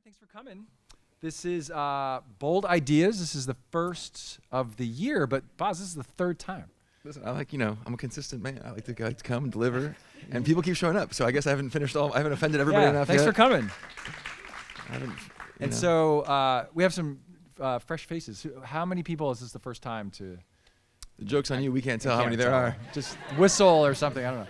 right, thanks for coming. This is Bold Ideas. This is the first of the year, but Boz, this is the third time. Listen, I'm a consistent man. I like to come and deliver, and people keep showing up. So I guess I haven't offended everybody enough thanks yet. for coming. And so we have some fresh faces. How many people is this the first time to? The joke's on you. We can't tell how many there are. Just whistle or something. I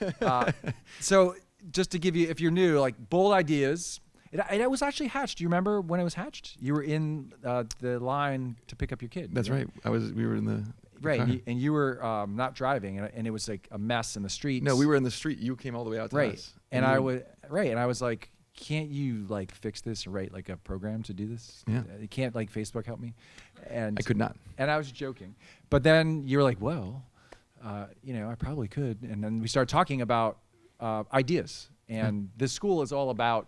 don't know. So just to give you, if you're new, like Bold Ideas, it was actually hatched. Do you remember when it was hatched? You were in the line to pick up your kid. That's right. We were in the right, car. and you were not driving, and it was like a mess in the streets. No, we were in the street. You came all the way out to us. And I was like, can't you like fix this and write like a program to do this? Yeah. You can't like Facebook help me? And I could not. And I was joking, but then you were like, well, I probably could. And then we started talking about ideas, and this school is all about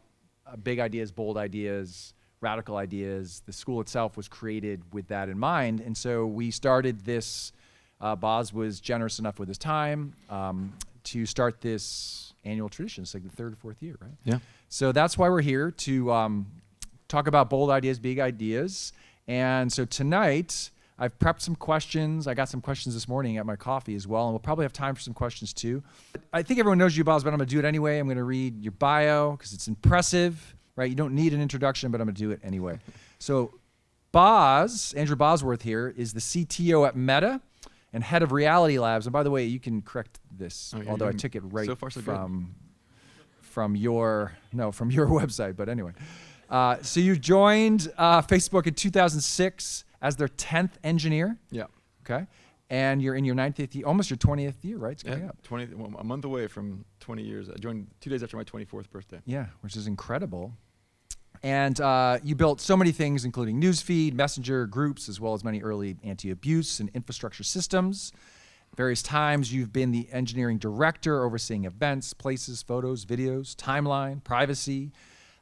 big ideas, bold ideas, radical ideas. The school itself was created with that in mind. And so we started this, Boz was generous enough with his time to start this annual tradition. It's like the third or fourth year, right? Yeah. So that's why we're here to talk about bold ideas, big ideas. And so tonight, I've prepped some questions. I got some questions this morning at my coffee as well, and we'll probably have time for some questions too. I think everyone knows you, Boz, but I'm going to do it anyway. I'm going to read your bio because it's impressive, right? You don't need an introduction, but I'm going to do it anyway. So Boz, Andrew Bosworth here, is the CTO at Meta and head of Reality Labs. And by the way, you can correct this, although I took it right so far, so from your website. But anyway, so you joined Facebook in 2006 as their 10th engineer. Yeah. Okay. And you're in your 19th year, almost your 20th year, right? It's coming up. A month away from 20 years. I joined 2 days after my 24th birthday. Yeah, which is incredible. And you built so many things, including Newsfeed, Messenger, groups, as well as many early anti-abuse and infrastructure systems. Various times you've been the engineering director overseeing events, places, photos, videos, timeline, privacy.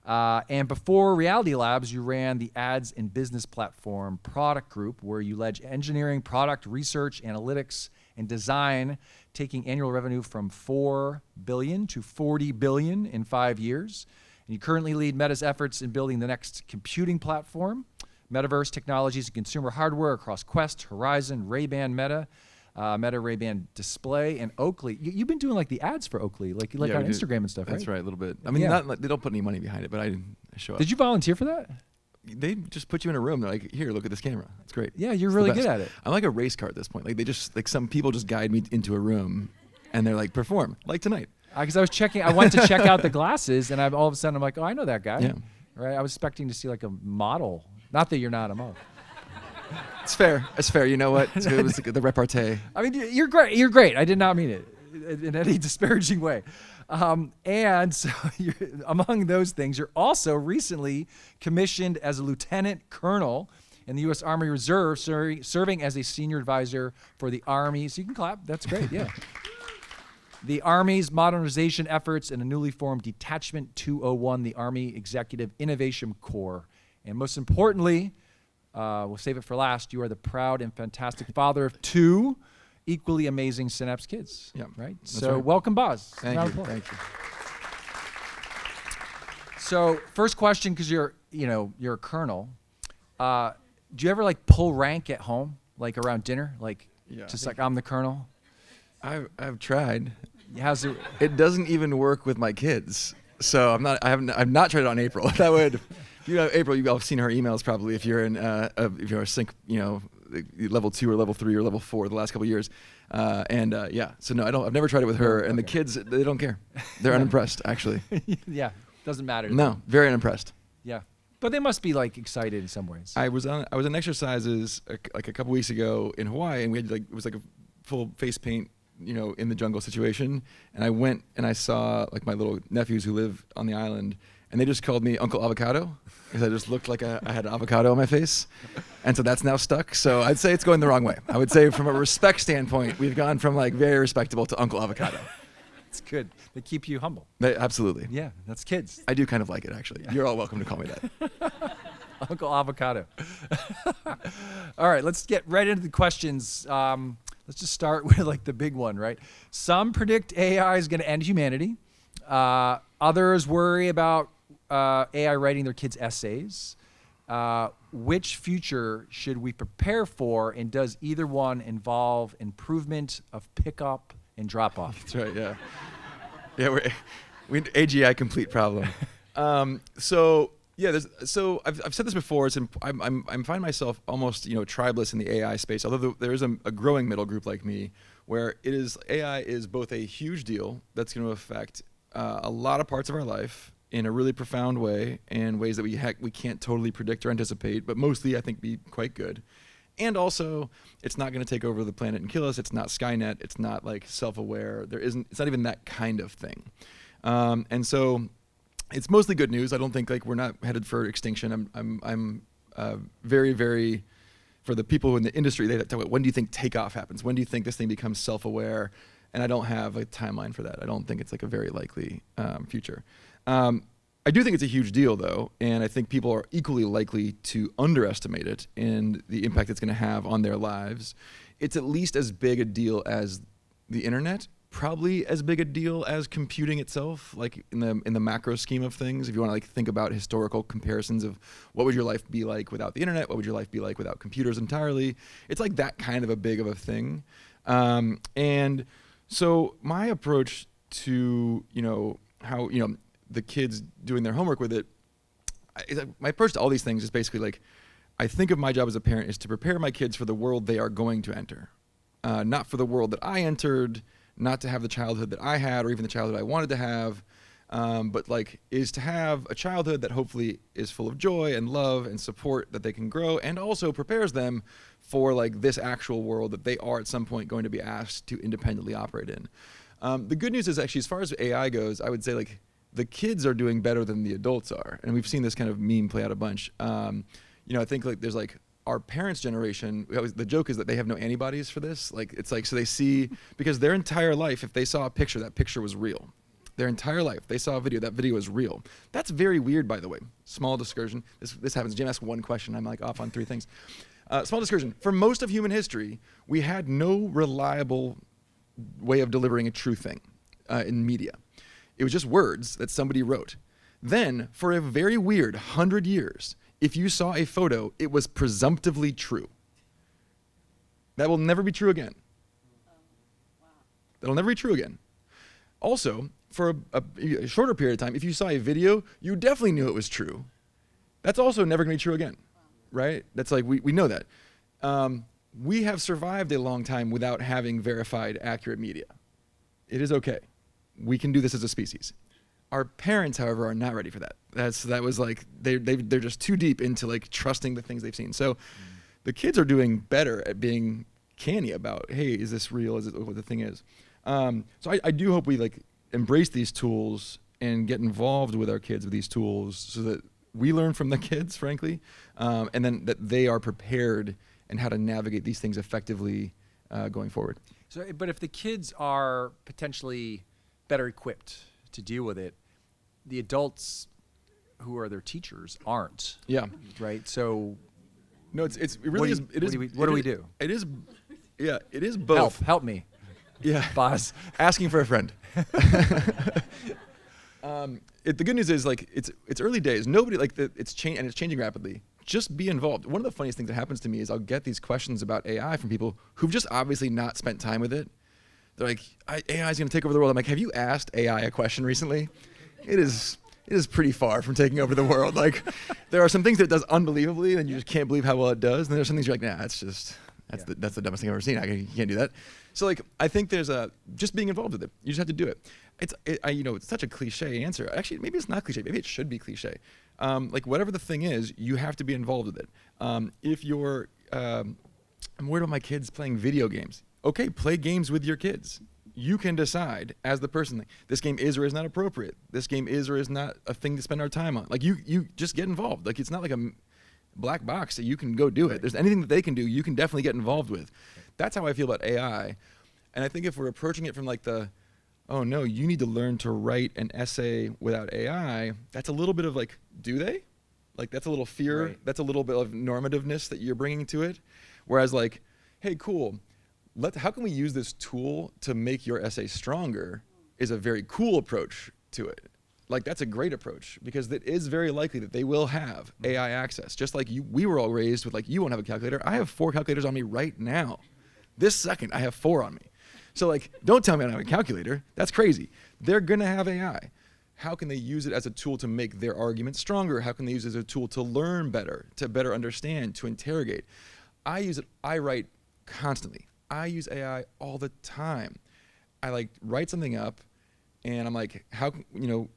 And before Reality Labs, you ran the ads and business platform product group, where you led engineering, product research, analytics, and design, taking annual revenue from $4 billion to $40 billion in 5 years. And you currently lead Meta's efforts in building the next computing platform, metaverse technologies and consumer hardware across Quest, Horizon, Ray-Ban Meta, Meta Ray-Ban Display, and Oakley. You've been doing like the ads for Oakley, like on Instagram and stuff, right? That's right, a little bit. I mean, they don't put any money behind it, but I show up. Did you volunteer for that? They just put you in a room. They're like, here, look at this camera. It's great. Yeah, you're really good at it. I'm like a race car at this point. Like some people just guide me into a room, and they're like, perform, like tonight. Because I went to check out the glasses, and all of a sudden I'm like, oh, I know that guy. Yeah. Right. I was expecting to see like a model. Not that you're not a model. It's fair. It's fair. You know what? It was the repartee. I mean, you're great. You're great. I did not mean it in any disparaging way. And so among those things, you're also recently commissioned as a lieutenant colonel in the U.S. Army Reserve, serving as a senior advisor for the Army. So you can clap. That's great. Yeah. The Army's modernization efforts in a newly formed Detachment 201, the Army Executive Innovation Corps. And most importantly, we'll save it for last, you are the proud and fantastic father of 2 equally amazing Synapse kids. Yeah, right? So right. Welcome, Boz. Thank you. So first question, because you're a colonel. Do you ever like pull rank at home, like around dinner, like like I'm the colonel? I've tried. How's it? It doesn't even work with my kids. So I've not tried it on April. That would. April, you've all seen her emails probably if you're if you're a sync, level 2 or level 3 or level 4 the last couple of years, So no, I've never tried it with her, and the kids, they don't care. They're unimpressed actually. Yeah, doesn't matter. No, very unimpressed. Yeah, but they must be like excited in some ways. I was in exercises like a couple weeks ago in Hawaii, and we had it was like a full face paint, in the jungle situation, and I went and I saw like my little nephews who live on the island. And they just called me Uncle Avocado because I just looked like I had an avocado on my face. And so that's now stuck. So I'd say it's going the wrong way. I would say from a respect standpoint, we've gone from like very respectable to Uncle Avocado. It's good. They keep you humble. Absolutely. Yeah, that's kids. I do kind of like it, actually. Yeah. You're all welcome to call me that. Uncle Avocado. All right, let's get right into the questions. Let's just start with like the big one, right? Some predict AI is going to end humanity. Others worry about AI writing their kids' essays. Which future should we prepare for, and does either one involve improvement of pickup and drop off? That's right. Yeah. Yeah. We AGI complete problem. So yeah. So I've said this before. I'm finding myself almost tribeless in the AI space. Although there is a growing middle group like me, where AI is both a huge deal that's going to affect a lot of parts of our life in a really profound way, in ways that we can't totally predict or anticipate, but mostly I think be quite good. And also, it's not going to take over the planet and kill us. It's not Skynet. It's not like self-aware. It's not even that kind of thing. And so, it's mostly good news. I don't think we're not headed for extinction. I'm very, very, for the people in the industry, they talk about, when do you think takeoff happens? When do you think this thing becomes self-aware? And I don't have a timeline for that. I don't think it's a very likely future. I do think it's a huge deal, though, and I think people are equally likely to underestimate it and the impact it's going to have on their lives. It's at least as big a deal as the internet, probably as big a deal as computing itself, like in the macro scheme of things. If you want to think about historical comparisons of what would your life be like without the internet, what would your life be like without computers entirely, it's like that kind of a big of a thing. And so my approach to how the kids doing their homework with it, my approach to all these things is basically I think of my job as a parent is to prepare my kids for the world they are going to enter, not for the world that I entered, not to have the childhood that I had or even the childhood I wanted to have, but is to have a childhood that hopefully is full of joy and love and support that they can grow, and also prepares them for this actual world that they are at some point going to be asked to independently operate in. The good news is actually, as far as AI goes, I would say the kids are doing better than the adults are, and we've seen this kind of meme play out a bunch. I think there's our parents' generation. The joke is that they have no antibodies for this. So they see, because their entire life, if they saw a picture, that picture was real. Their entire life, they saw a video, that video is real. That's very weird, by the way. Small discursion. This happens. Jim asked one question. I'm off on 3 things. Small discursion. For most of human history, we had no reliable way of delivering a true thing in media. It was just words that somebody wrote. Then, for a very weird 100 years, if you saw a photo, it was presumptively true. That will never be true again. That'll never be true again. Also, for a shorter period of time, if you saw a video, you definitely knew it was true. That's also never going to be true again, right? That's we know that. We have survived a long time without having verified, accurate media. It is okay. We can do this as a species. Our parents, however, are not ready for that. That was they're just too deep into trusting the things they've seen. So the kids are doing better at being canny about, hey, is this real? Is it what the thing is? So I do hope we embrace these tools and get involved with our kids with these tools, so that we learn from the kids, frankly, and then that they are prepared and how to navigate these things effectively going forward. So, but if the kids are potentially better equipped to deal with it, the adults who are their teachers aren't. Yeah. Right. So. No, it really is. What do we do? It is. Yeah, it is both. Help me. Yeah. Boss. Asking for a friend. The good news is it's early days. Nobody it's changing rapidly. Just be involved. One of the funniest things that happens to me is I'll get these questions about AI from people who've just obviously not spent time with it. They're AI is going to take over the world. I'm like, have you asked AI a question recently? It is pretty far from taking over the world. There are some things that it does unbelievably, and you just can't believe how well it does. And there's some things you're nah, that's the dumbest thing I've ever seen. You can't do that. So I think there's just being involved with it. You just have to do it. It's such a cliche answer. Actually, maybe it's not cliche. Maybe it should be cliche. Whatever the thing is, you have to be involved with it. If you're, I'm worried about my kids playing video games. Okay, play games with your kids. You can decide as the person, this game is or is not appropriate. This game is or is not a thing to spend our time on. You just get involved. It's not like a black box that you can go do it. There's anything that they can do, you can definitely get involved with. That's how I feel about AI. And I think if we're approaching it from oh no, you need to learn to write an essay without AI, that's a little bit of do they? That's a little fear. Right. That's a little bit of normativeness that you're bringing to it. Whereas hey, cool. How can we use this tool to make your essay stronger is a very cool approach to it. like that's a great approach, because it is very likely that they will have AI access. Just like we were all raised with like, you won't have a calculator. I have 4 calculators on me right now. This second, I have 4 on me. So like, don't tell me I don't have a calculator. That's crazy. They're gonna have AI. How can they use it as a tool to make their argument stronger? How can they use it as a tool to learn better, to better understand, to interrogate? I use it, I write constantly. I use AI all the time. I like write something up and I'm like,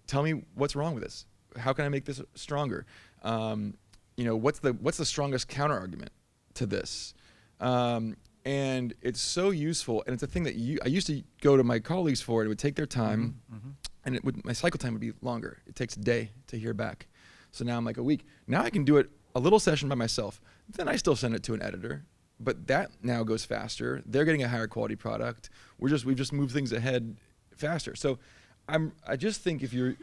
tell me what's wrong with this? How can I make this stronger? What's the strongest counter argument to this? And it's so useful, and it's a thing that I used to go to my colleagues for. It would take their time, and my cycle time would be longer. It takes a day to hear back. So now I'm like a week. Now I can do it a little session by myself. Then I still send it to an editor, but that now goes faster. They're getting a higher quality product. We've just moved things ahead faster. So I just think the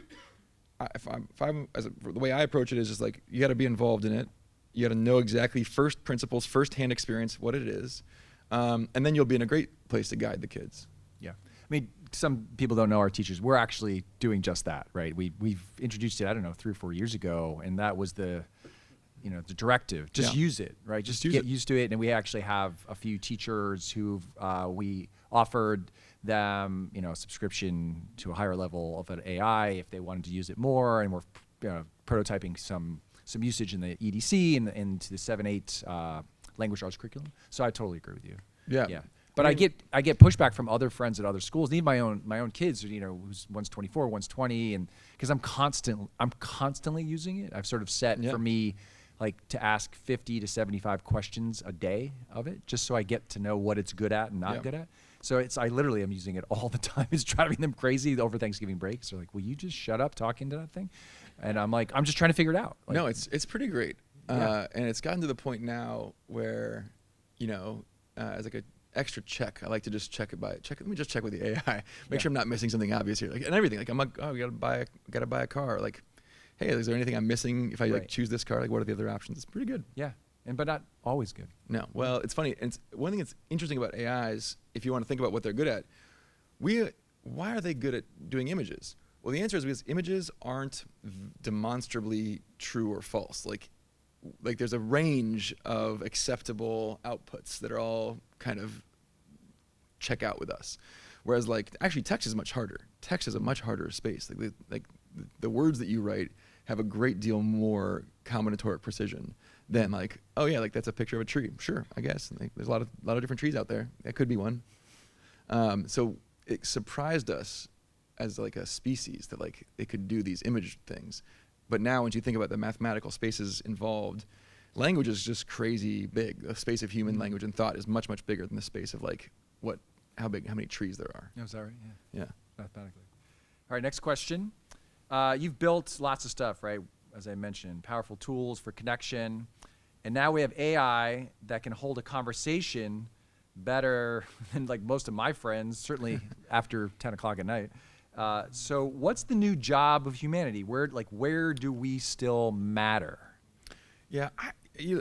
way I approach it is just like, you got to be involved in it. You got to know exactly first principles, first-hand experience, what it is. And then you'll be in a great place to guide the kids. Yeah. I mean, some people don't know our teachers. We're actually doing just that, right? We've introduced it, I don't know, 3 or 4 years ago, and that was the directive. Just use it, right? Just get used to it. And we actually have a few teachers who've we offered them, subscription to a higher level of an AI if they wanted to use it more, and we're prototyping some usage in the EDC and into the 7-8 language arts curriculum. So I totally agree with you. Yeah. But I get pushback from other friends at other schools, and even my own kids, who's one's 24, one's 20, and because I'm constantly using it. I've sort of set for me like to ask 50 to 75 questions a day of it, just so I get to know what it's good at and not good at. So I literally am using it all the time. It's driving them crazy over Thanksgiving breaks. They're like, will you just shut up talking to that thing? And I'm like, I'm just trying to figure it out. Like, no, it's pretty great. And it's gotten to the point now where, as like an extra check, I like to just check. Let me just check with the AI. Make sure I'm not missing something obvious here. Like, and everything. Like, I'm like, oh, we gotta buy a car. Like, hey, is there anything I'm missing if I like choose this car? Like, what are the other options? It's pretty good. Yeah. But not always good. No. Well, it's funny. And one thing that's interesting about AIs, if you want to think about what they're good at, why are they good at doing images? Well, the answer is because images aren't demonstrably true or false. Like there's a range of acceptable outputs that are all kind of check out with us. Whereas actually text is much harder. Text is a much harder space. Like the words that you write have a great deal more combinatoric precision than that's a picture of a tree. Sure, I guess. There's a lot of different trees out there. That could be one. So it surprised us as like a species that it could do these image things. But now once you think about the mathematical spaces involved, language is just crazy big. The space of human language and thought is much, much bigger than the space of how many trees there are. Oh, is that right? Yeah. Mathematically. All right, next question. You've built lots of stuff, right? As I mentioned, powerful tools for connection. And now we have AI that can hold a conversation better than most of my friends, certainly after 10 o'clock at night. So what's the new job of humanity? Where do we still matter? Yeah,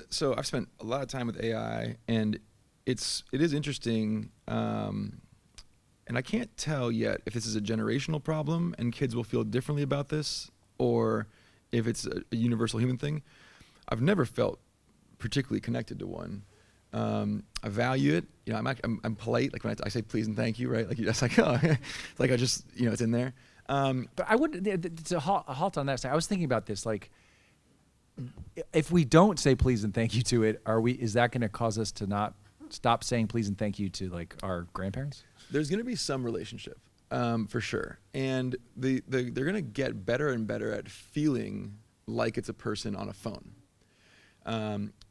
so I've spent a lot of time with AI, and it is interesting, and I can't tell yet if this is a generational problem and kids will feel differently about this, or if it's a universal human thing. I've never felt particularly connected to one. I value it. I'm polite. Like when I say please and thank you, right? Like that's like, oh, it's like I just, it's in there. But I would, to halt on that. I was thinking about this. Like, if we don't say please and thank you to it, is that going to cause us to not stop saying please and thank you to our grandparents? There's going to be some relationship, for sure. And they're going to get better and better at feeling like it's a person on a phone.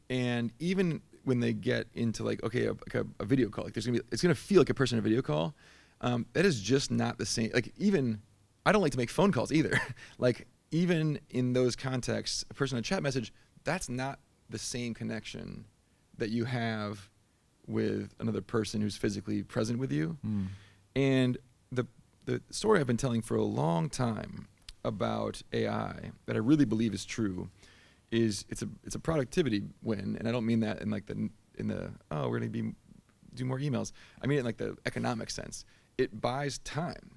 And even when they get into a video call, it's gonna feel like a person in a video call. That is just not the same. Even I don't like to make phone calls either. Even in those contexts, a person in a chat message, that's not the same connection that you have with another person who's physically present with you. And the story I've been telling for a long time about AI that I really believe is true is it's a productivity win, and I don't mean that in we're gonna do more emails. I mean it in the economic sense. It buys time.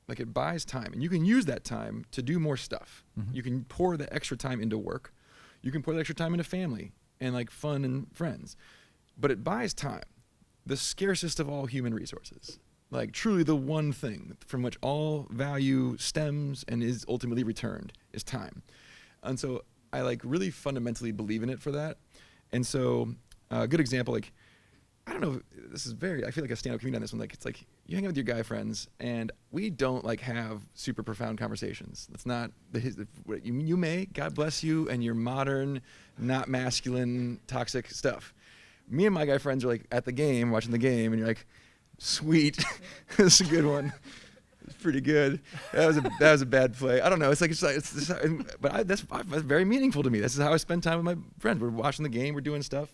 Like it buys time, and you can use that time to do more stuff. Mm-hmm. You can pour the extra time into work. You can pour the extra time into family and like fun and friends. But it buys time, the scarcest of all human resources. Like truly the one thing from which all value stems and is ultimately returned is time. And so I like really fundamentally believe in it for that. And so a good example, like, I don't know, this is very, I feel like a stand-up comedian on this one. Like, it's like you hang out with your guy friends and we don't like have super profound conversations. That's not you may, God bless you and your modern, not masculine, toxic stuff. Me and my guy friends are like at the game, watching the game, and you're like, sweet, that's a good one. It's pretty good. That was a bad play. I don't know. That's very meaningful to me. This is how I spend time with my friends. We're watching the game. We're doing stuff.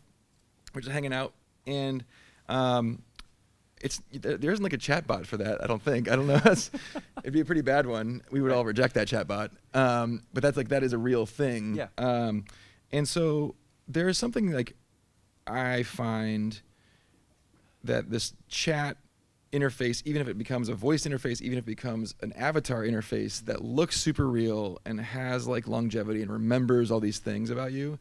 We're just hanging out, and there isn't like a chat bot for that. I don't think. I don't know. It'd be a pretty bad one. We would all reject that chat bot. But that is a real thing. Yeah. And so there is something like I find that this chat interface, even if it becomes a voice interface, even if it becomes an avatar interface that looks super real and has like longevity and remembers all these things about you,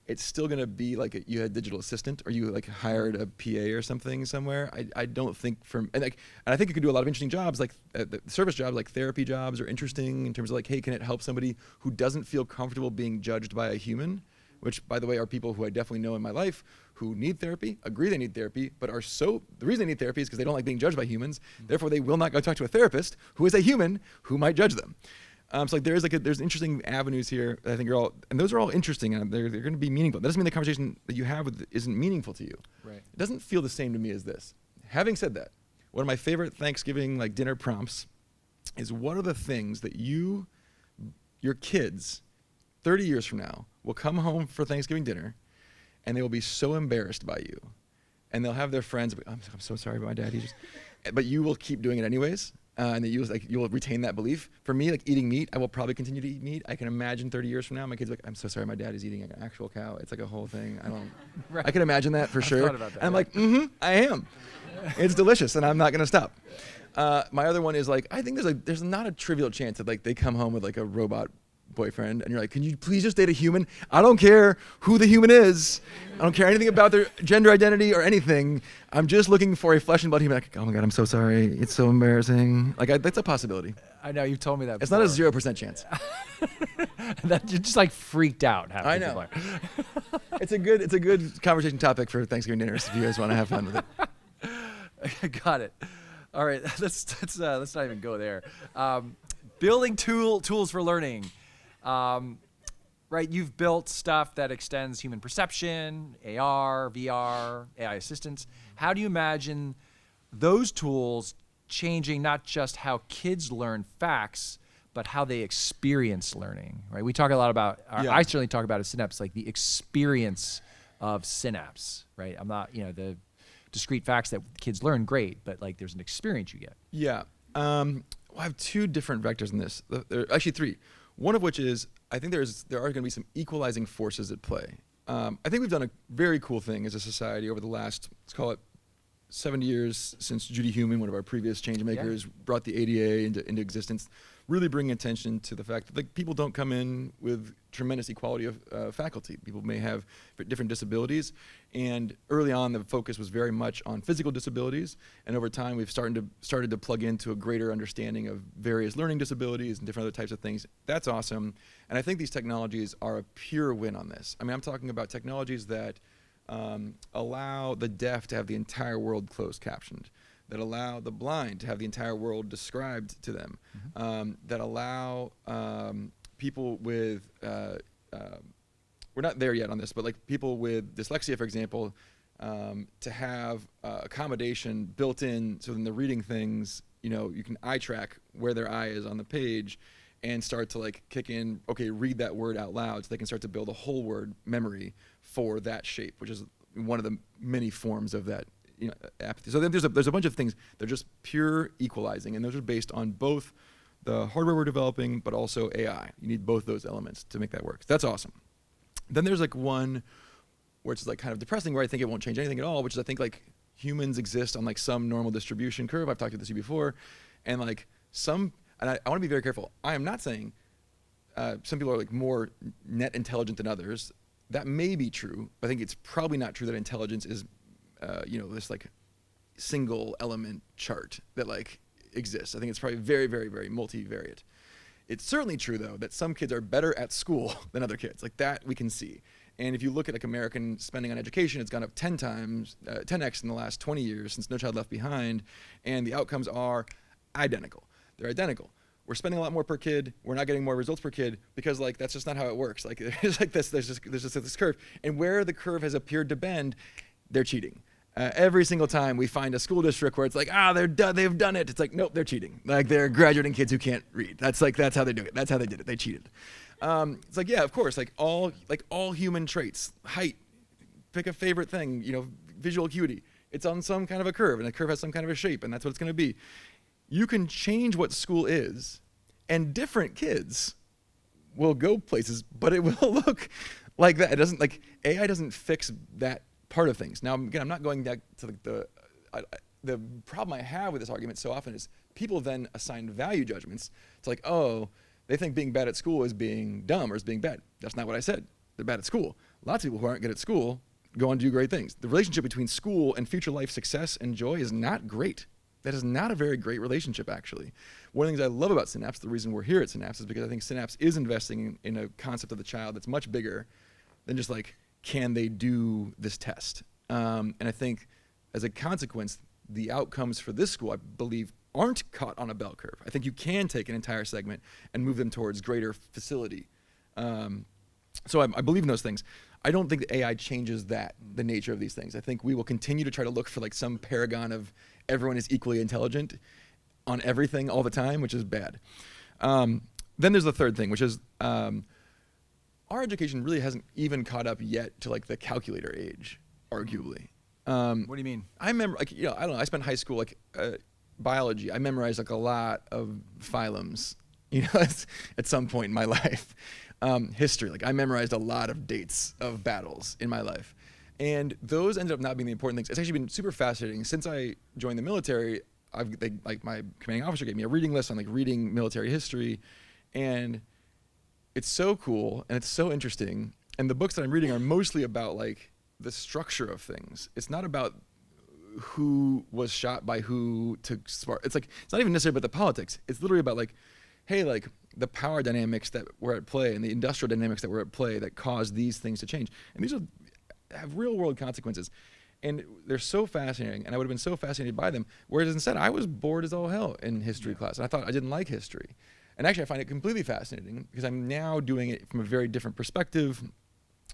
it's still gonna be like you had a digital assistant or you like hired a PA or something somewhere. I don't think and I think you could do a lot of interesting jobs, like the service jobs, like therapy jobs are interesting in terms of like, hey, can it help somebody who doesn't feel comfortable being judged by a human? Which, by the way, are people who I definitely know in my life who need therapy, agree they need therapy, but the reason they need therapy is because they don't like being judged by humans. Therefore, they will not go talk to a therapist who is a human who might judge them. So like there's interesting avenues here that I think and those are all interesting and they're going to be meaningful. That doesn't mean the conversation that you have isn't meaningful to you. Right. It doesn't feel the same to me as this. Having said that, one of my favorite Thanksgiving like dinner prompts is what are the things that your kids 30 years from now will come home for Thanksgiving dinner and they will be so embarrassed by you. And they'll have their friends, I'm so sorry about my dad. But you will keep doing it anyways. And that you'll retain that belief. For me, like eating meat, I will probably continue to eat meat. I can imagine 30 years from now, my kids are like, I'm so sorry, my dad is eating an actual cow. It's like a whole thing. Right. I can imagine that for sure. Thought about that, and I'm like, I am. It's delicious, and I'm not gonna stop. My other one is like, I think there's not a trivial chance that like they come home with like a robot boyfriend and you're like, can you please just date a human? I don't care who the human is. I don't care anything about their gender identity or anything. I'm just looking for a flesh and blood human. Like, oh my God, I'm so sorry. It's so embarrassing. Like that's a possibility. I know you've told me that. It's before. not a 0% chance. That you're just like freaked out. I know. It's a good conversation topic for Thanksgiving dinners if you guys want to have fun with it. Got it. All right, let's not even go there. Building tools for learning. Right, you've built stuff that extends human perception, AR, VR, AI assistants. How do you imagine those tools changing not just how kids learn facts, but how they experience learning? Right, we talk a lot about. I certainly talk about at Synapse, like the experience of Synapse. Right, I'm not the discrete facts that kids learn, great, but like there's an experience you get. Yeah, I have two different vectors in this. There are actually three. One of which is, I think there are going to be some equalizing forces at play. I think we've done a very cool thing as a society over the last, let's call it 70 years since Judy Heumann, one of our previous change makers, brought the ADA into existence, really bringing attention to the fact that like, people don't come in with tremendous equality of faculty. People may have different disabilities, and early on the focus was very much on physical disabilities, and over time we've started to plug into a greater understanding of various learning disabilities and different other types of things. That's awesome, and I think these technologies are a pure win on this. I mean, I'm talking about technologies that allow the deaf to have the entire world closed captioned, that allow the blind to have the entire world described to them, that allow people with, we're not there yet on this, but like people with dyslexia, for example, to have accommodation built in so when they're reading things, you can eye track where their eye is on the page and start to like kick in, okay, read that word out loud so they can start to build a whole word memory for that shape, which is one of the many forms of that apathy. So then there's a bunch of things that are just pure equalizing, and those are based on both the hardware we're developing, but also AI. You need both those elements to make that work. That's awesome. Then there's like one where it's like kind of depressing, where I think it won't change anything at all, which is I think like humans exist on like some normal distribution curve. I've talked to this before, and like and I want to be very careful. I am not saying some people are like more net intelligent than others. That may be true, but I think it's probably not true that intelligence is, this like single element chart that like exists. I think it's probably very, very, very multivariate. It's certainly true though that some kids are better at school than other kids. Like that we can see. And if you look at like American spending on education, it's gone up 10x in the last 20 years since No Child Left Behind, and the outcomes are identical. They're identical. We're spending a lot more per kid. We're not getting more results per kid because like that's just not how it works. Like there's like this, there's just this curve, and where the curve has appeared to bend, they're cheating. Every single time we find a school district where it's like, they've done it. It's like, nope, they're cheating. Like they're graduating kids who can't read. That's how they do it. That's how they did it. They cheated. It's like, yeah, of course, like all human traits, height, pick a favorite thing, visual acuity. It's on some kind of a curve, and the curve has some kind of a shape, and that's what it's going to be. You can change what school is, and different kids will go places, but it will look like that. It doesn't like AI doesn't fix that part of things. Now, again, I'm not going back to the problem I have with this argument so often is people then assign value judgments. It's like, oh, they think being bad at school is being dumb or is being bad. That's not what I said. They're bad at school. Lots of people who aren't good at school go on to do great things. The relationship between school and future life success and joy is not great. That is not a very great relationship, actually. One of the things I love about Synapse, the reason we're here at Synapse, is because I think Synapse is investing in a concept of the child that's much bigger than just like, can they do this test? And I think as a consequence, the outcomes for this school, I believe, aren't caught on a bell curve. I think you can take an entire segment and move them towards greater facility. So I believe in those things. I don't think that AI changes the nature of these things. I think we will continue to try to look for like some paragon of everyone is equally intelligent on everything all the time, which is bad. Then there's the third thing, which is our education really hasn't even caught up yet to like the calculator age, arguably. What do you mean? I remember, like, I don't know. I spent high school like biology. I memorized like a lot of phylums, at some point in my life. History, like I memorized a lot of dates of battles in my life, and those ended up not being the important things. It's actually been super fascinating since I joined the military. Like my commanding officer gave me a reading list on like reading military history, and it's so cool and it's so interesting. And the books that I'm reading are mostly about like the structure of things. It's not about who was shot by who to spark. It's like it's not even necessarily about the politics. It's literally about like, hey, like the power dynamics that were at play and the industrial dynamics that were at play that caused these things to change. And these have real world consequences. And they're so fascinating, and I would have been so fascinated by them. Whereas instead, I was bored as all hell in history class, and I thought I didn't like history. And actually, I find it completely fascinating because I'm now doing it from a very different perspective.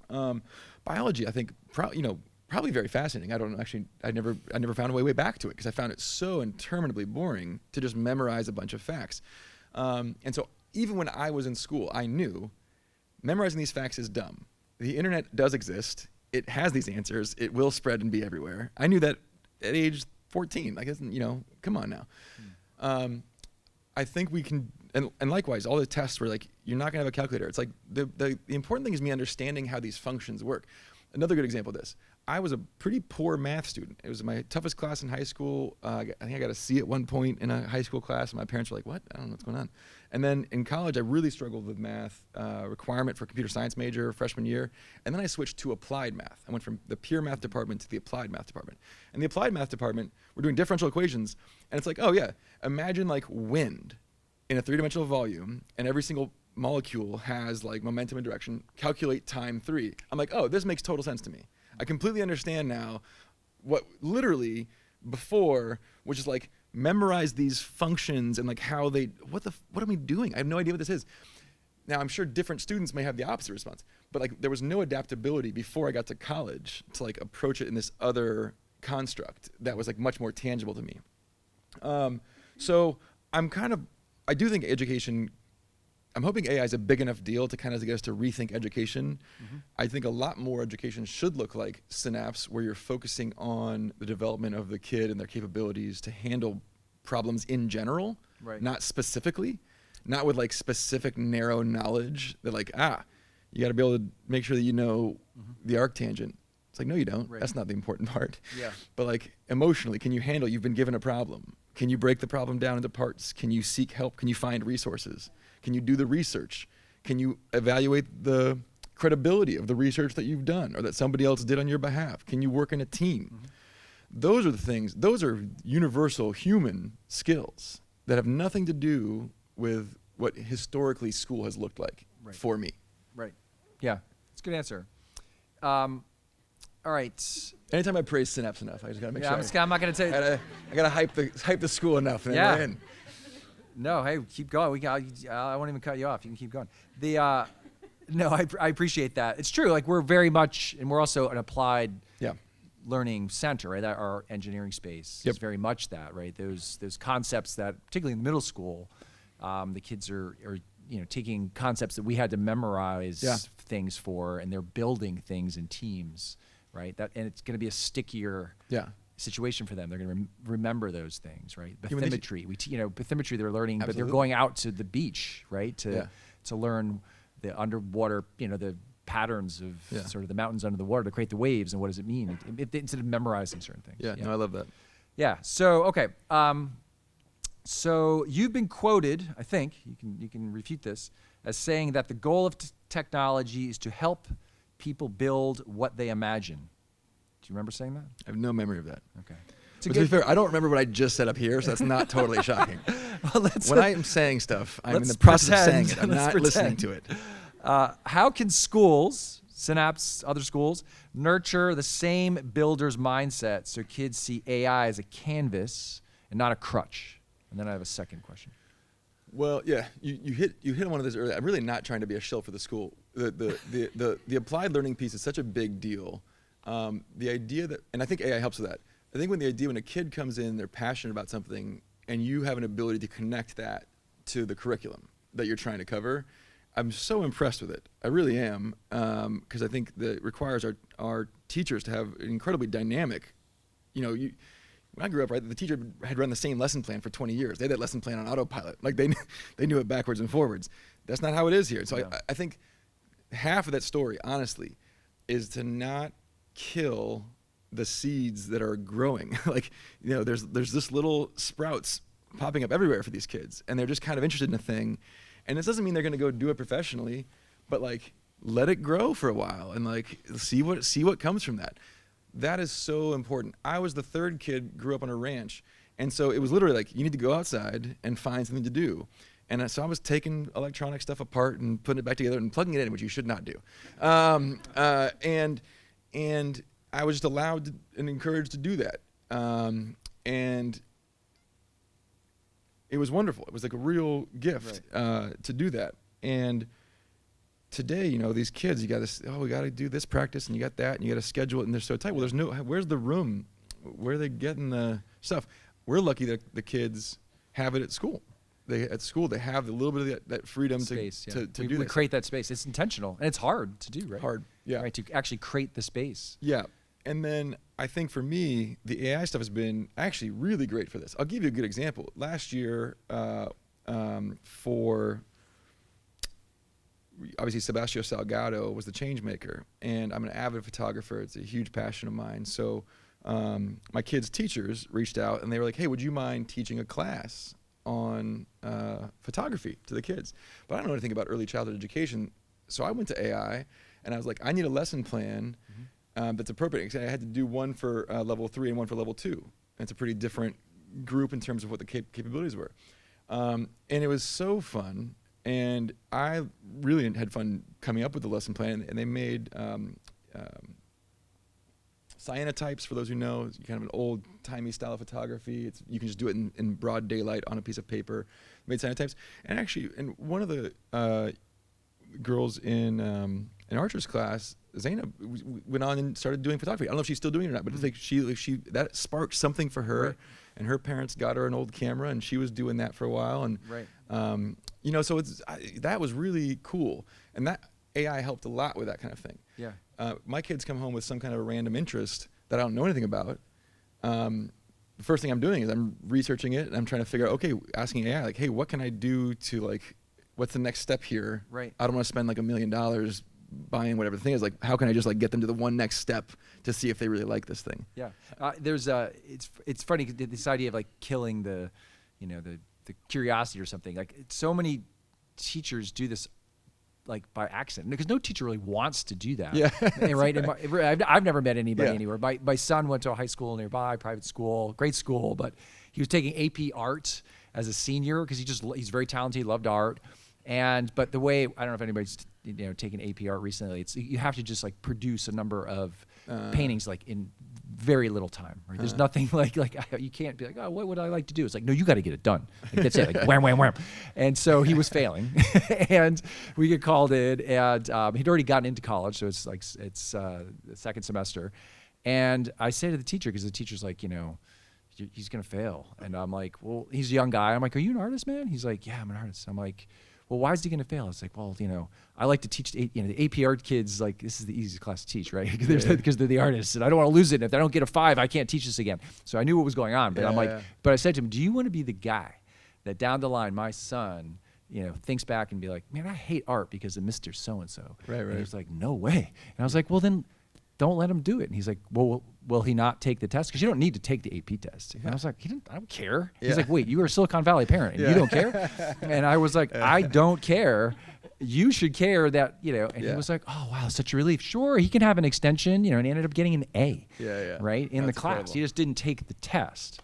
Biology, I think, probably very fascinating. I don't know, actually, I never found a way back to it because I found it so interminably boring to just memorize a bunch of facts. And so even when I was in school, I knew memorizing these facts is dumb. The internet does exist. It has these answers. It will spread and be everywhere. I knew that at age 14. I guess, come on now. I think we can, and likewise, all the tests were like, you're not gonna have a calculator. It's like, the important thing is me understanding how these functions work. Another good example of this, I was a pretty poor math student. It was my toughest class in high school. I think I got a C at one point in a high school class, and my parents were like, what? I don't know what's going on. And then in college, I really struggled with math, requirement for computer science major freshman year. And then I switched to applied math. I went from the pure math department to the applied math department. And the applied math department, we're doing differential equations. And it's like, oh yeah, imagine like wind in a three-dimensional volume, and every single molecule has like momentum and direction, calculate time 3. I'm like, oh, this makes total sense to me. I completely understand now what literally before was just like memorize these functions and like how they, what am I doing? I have no idea what this is. Now I'm sure different students may have the opposite response, but like there was no adaptability before I got to college to like approach it in this other construct that was like much more tangible to me. So I do think education, I'm hoping AI is a big enough deal to kind of get us to rethink education. Mm-hmm. I think a lot more education should look like Synapse, where you're focusing on the development of the kid and their capabilities to handle problems in general, right. Not specifically, not with like specific narrow knowledge that like, you got to be able to make sure that you know the arctangent. It's like, no, you don't. Right. That's not the important part. Yeah. But like emotionally, can you handle, you've been given a problem. Can you break the problem down into parts? Can you seek help? Can you find resources? Can you do the research? Can you evaluate the credibility of the research that you've done or that somebody else did on your behalf? Can you work in a team? Mm-hmm. Those are the things, those are universal human skills that have nothing to do with what historically school has looked like for me. Right. Yeah, it's a good answer. All right. Anytime I praise Synapse enough, I just gotta make sure. I'm not going to take. I gotta hype the school enough, and then we're in. No, hey, keep going. I won't even cut you off. You can keep going. No, I appreciate that. It's true. Like we're very much, and we're also an applied learning center, right? Our engineering space is very much that, right? Those concepts that, particularly in the middle school, the kids are taking concepts that we had to memorize things for, and they're building things in teams, right? And it's going to be a stickier situation for them. They're going to remember those things, right? Bathymetry, bathymetry they're learning, but they're going out to the beach, right? To learn the underwater, the patterns of sort of the mountains under the water to create the waves, and what does it mean instead of memorizing certain things. Yeah, no, I love that. Yeah. So okay. So you've been quoted, I think you can refute this, as saying that the goal of technology is to help people build what they imagine. Do you remember saying that? I have no memory of that. Okay. But to be fair, I don't remember what I just said up here, so that's not totally shocking. When I am saying stuff, I'm in the process of saying it. I'm not listening to it. How can schools, Synapse, other schools, nurture the same builder's mindset so kids see AI as a canvas and not a crutch? And then I have a second question. Well, yeah, you hit on one of those earlier. I'm really not trying to be a shill for the school. The applied learning piece is such a big deal. The idea that, and I think AI helps with that. I think when a kid comes in, they're passionate about something, and you have an ability to connect that to the curriculum that you're trying to cover, I'm so impressed with it. I really am, because I think that it requires our teachers to have an incredibly dynamic, when I grew up, right, the teacher had run the same lesson plan for 20 years. They had that lesson plan on autopilot. Like they knew it backwards and forwards. That's not how it is here. So I think half of that story, honestly, is to not kill the seeds that are growing. There's this little sprouts popping up everywhere for these kids, and they're just kind of interested in a thing. And this doesn't mean they're going to go do it professionally, but let it grow for a while and see what comes from that. That is so important. I was the third kid, grew up on a ranch, and so it was literally you need to go outside and find something to do. And so I was taking electronic stuff apart and putting it back together and plugging it in, which you should not do. And I was just allowed and encouraged to do that. And it was wonderful. It was like a real gift to do that. And today, these kids, you got this, we got to do this practice, and you got that, and you got to schedule it, and they're so tight. Well, where's the room? Where are they getting the stuff? We're lucky that the kids have it at school. At school, they have a little bit of that freedom space, to do we this. create that space. It's intentional, and it's hard to do, right? Hard, yeah. Right, to actually create the space. Yeah. And then I think for me, the AI stuff has been actually really great for this. I'll give you a good example. Last year, for obviously Sebastião Salgado was the change maker, and I'm an avid photographer. It's a huge passion of mine. So my kids' teachers reached out, and they were like, hey, would you mind teaching a class on photography to the kids? But I don't know anything about early childhood education. So I went to AI, and I was like, I need a lesson plan that's appropriate. I had to do one for level 3 and one for level 2. And it's a pretty different group in terms of what the capabilities were. And it was so fun. And I really had fun coming up with the lesson plan. And they made cyanotypes, for those who know. It's kind of an old-timey style of photography. You can just do it in broad daylight on a piece of paper. Made cyanotypes. And actually, and one of the girls in Archer's class, Zainab, went on and started doing photography. I don't know if she's still doing it or not, but it's that sparked something for her. Right. And her parents got her an old camera, and she was doing that for a while. And so that was really cool. And that AI helped a lot with that kind of thing. Yeah. My kids come home with some kind of a random interest that I don't know anything about. The first thing I'm doing is I'm researching it, and I'm trying to figure out, asking AI, hey, what can I do to what's the next step here? Right. I don't want to spend $1 million buying whatever the thing is. Like, how can I just like get them to the one next step to see if they really like this thing? Yeah, it's funny this idea of like killing the curiosity or something. Like so many teachers do this like by accident because no teacher really wants to do that. Yeah. Right. I've never met anybody Yeah. anywhere. My son went to a high school nearby, private school, great school, but he was taking AP art as a senior because he's very talented. He loved art. But the way, I don't know if anybody's taken AP art recently, you have to just like produce a number of paintings like in very little time. Right? There's nothing like you can't be like, oh, what would I like to do? It's like, no, you got to get it done. Like, that's it. Like wham, wham, wham. And so he was failing, and we get called in, and he'd already gotten into college, so it's the second semester, and I say to the teacher because the teacher's like, he's gonna fail, and I'm like, well, he's a young guy. I'm like, are you an artist, man? He's like, yeah, I'm an artist. I'm like, well, why is he going to fail? It's like, well, I like to teach, the AP art kids, like, this is the easiest class to teach, right? Because they're the artists, and I don't want to lose it. And if I don't get a 5, I can't teach this again. So I knew what was going on, but I'm like, but I said to him, do you want to be the guy that down the line, my son, thinks back and be like, man, I hate art because of Mr. So-and-so. Right. And he was like, no way. And I was like, well, then don't let him do it. And he's like, well, will he not take the test? Because you don't need to take the AP test. And I was like, I don't care. He's like, wait, you are a Silicon Valley parent and you don't care? And I was like, I don't care. You should care that, and he was like, oh, wow, such a relief. Sure, he can have an extension, and he ended up getting an A, right, in the class. Incredible. He just didn't take the test,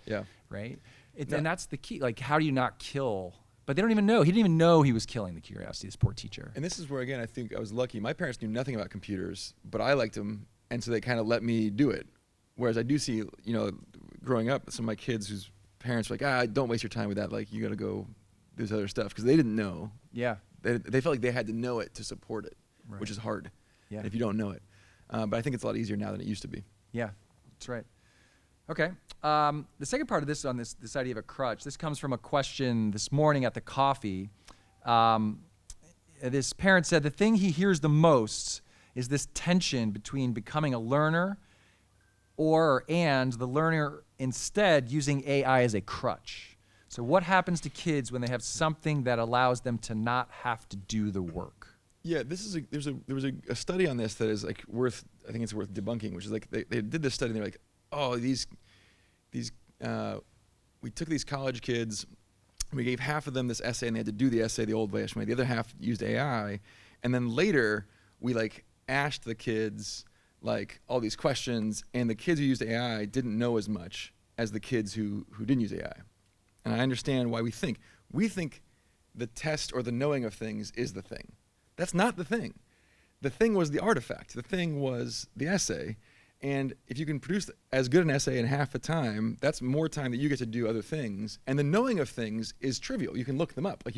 right? And that's the key. Like, how do you not kill? But they don't even know. He didn't even know he was killing the curiosity, this poor teacher. And this is where, again, I think I was lucky. My parents knew nothing about computers, but I liked them, and so they kind of let me do it. Whereas I do see, growing up, some of my kids whose parents were like, don't waste your time with that. Like, you got to go do this other stuff. Because they didn't know. Yeah. They felt like they had to know it to support it, which is hard if you don't know it. But I think it's a lot easier now than it used to be. Yeah, that's right. Okay. The second part of this on this idea of a crutch, this comes from a question this morning at the coffee. This parent said the thing he hears the most is this tension between becoming a learner and the learner instead using AI as a crutch. So what happens to kids when they have something that allows them to not have to do the work? Yeah, there was a study on this that is like I think it's worth debunking, which is like they did this study and they're like, oh, we took these college kids, we gave half of them this essay and they had to do the essay the old-fashioned way. The other half used AI, and then later we like asked the kids like all these questions, and the kids who used AI didn't know as much as the kids who didn't use AI. And I understand why we think the test or the knowing of things is the thing. That's not the thing. The thing was the artifact. The thing was the essay. And if you can produce as good an essay in half the time, that's more time that you get to do other things. And the knowing of things is trivial. You can look them up. Like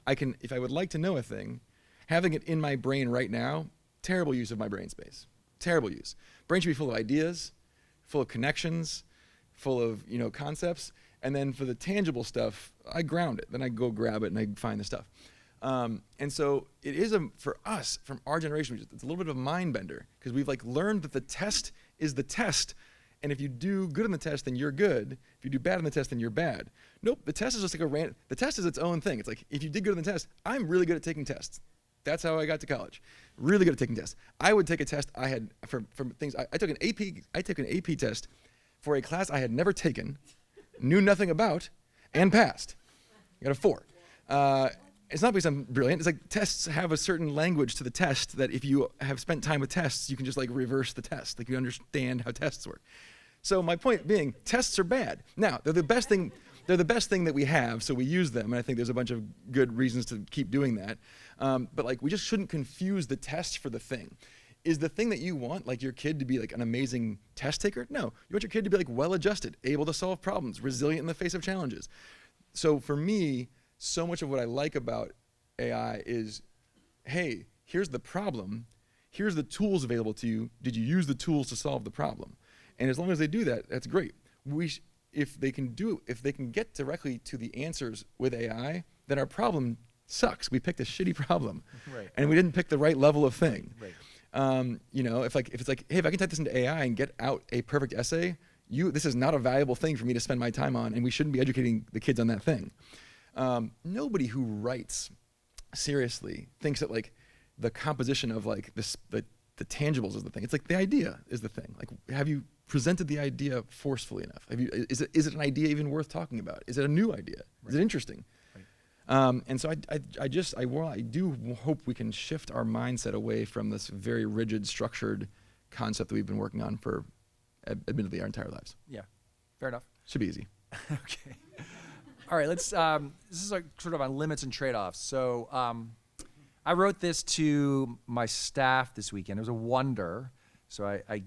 I can, if I would like to know a thing, having it in my brain right now, terrible use of my brain space. Terrible use. Brain should be full of ideas, full of connections, full of concepts. And then for the tangible stuff, I ground it. Then I go grab it and I find the stuff. And so it is for us, from our generation, it's a little bit of a mind bender because we've like learned that the test is the test. And if you do good on the test, then you're good. If you do bad on the test, then you're bad. Nope, the test is just like the test is its own thing. It's like, if you did good on the test, I'm really good at taking tests. That's how I got to college. Really good at taking tests. I would take a test I had for things, I took an AP test for a class I had never taken, knew nothing about, and passed. I got a 4. It's not because I'm brilliant. It's like tests have a certain language to the test that if you have spent time with tests, you can just like reverse the test. Like you understand how tests work. So my point being, tests are bad. Now, they're the best thing that we have, so we use them. And I think there's a bunch of good reasons to keep doing that. But like we just shouldn't confuse the test for the thing. Is the thing that you want, like your kid to be like an amazing test taker? No, you want your kid to be like well-adjusted, able to solve problems, resilient in the face of challenges. So for me, so much of what I like about AI is, hey, here's the problem, here's the tools available to you, did you use the tools to solve the problem? And as long as they do that, that's great. If they can get directly to the answers with AI, then our problem sucks. We picked a shitty problem, and we didn't pick the right level of thing. Right. If it's like, hey, if I can type this into AI and get out a perfect essay, this is not a valuable thing for me to spend my time on, and we shouldn't be educating the kids on that thing. Nobody who writes seriously thinks that like the composition of like this, the tangibles is the thing. It's like the idea is the thing. Like, have you presented the idea forcefully enough? Is it an idea even worth talking about? Is it a new idea? Right. Is it interesting? Right. And so I do hope we can shift our mindset away from this very rigid, structured concept that we've been working on for, admittedly, our entire lives. Yeah, fair enough. Should be easy. Okay. All right, let's, this is like sort of on limits and trade-offs. So I wrote this to my staff this weekend. It was a wonder. So I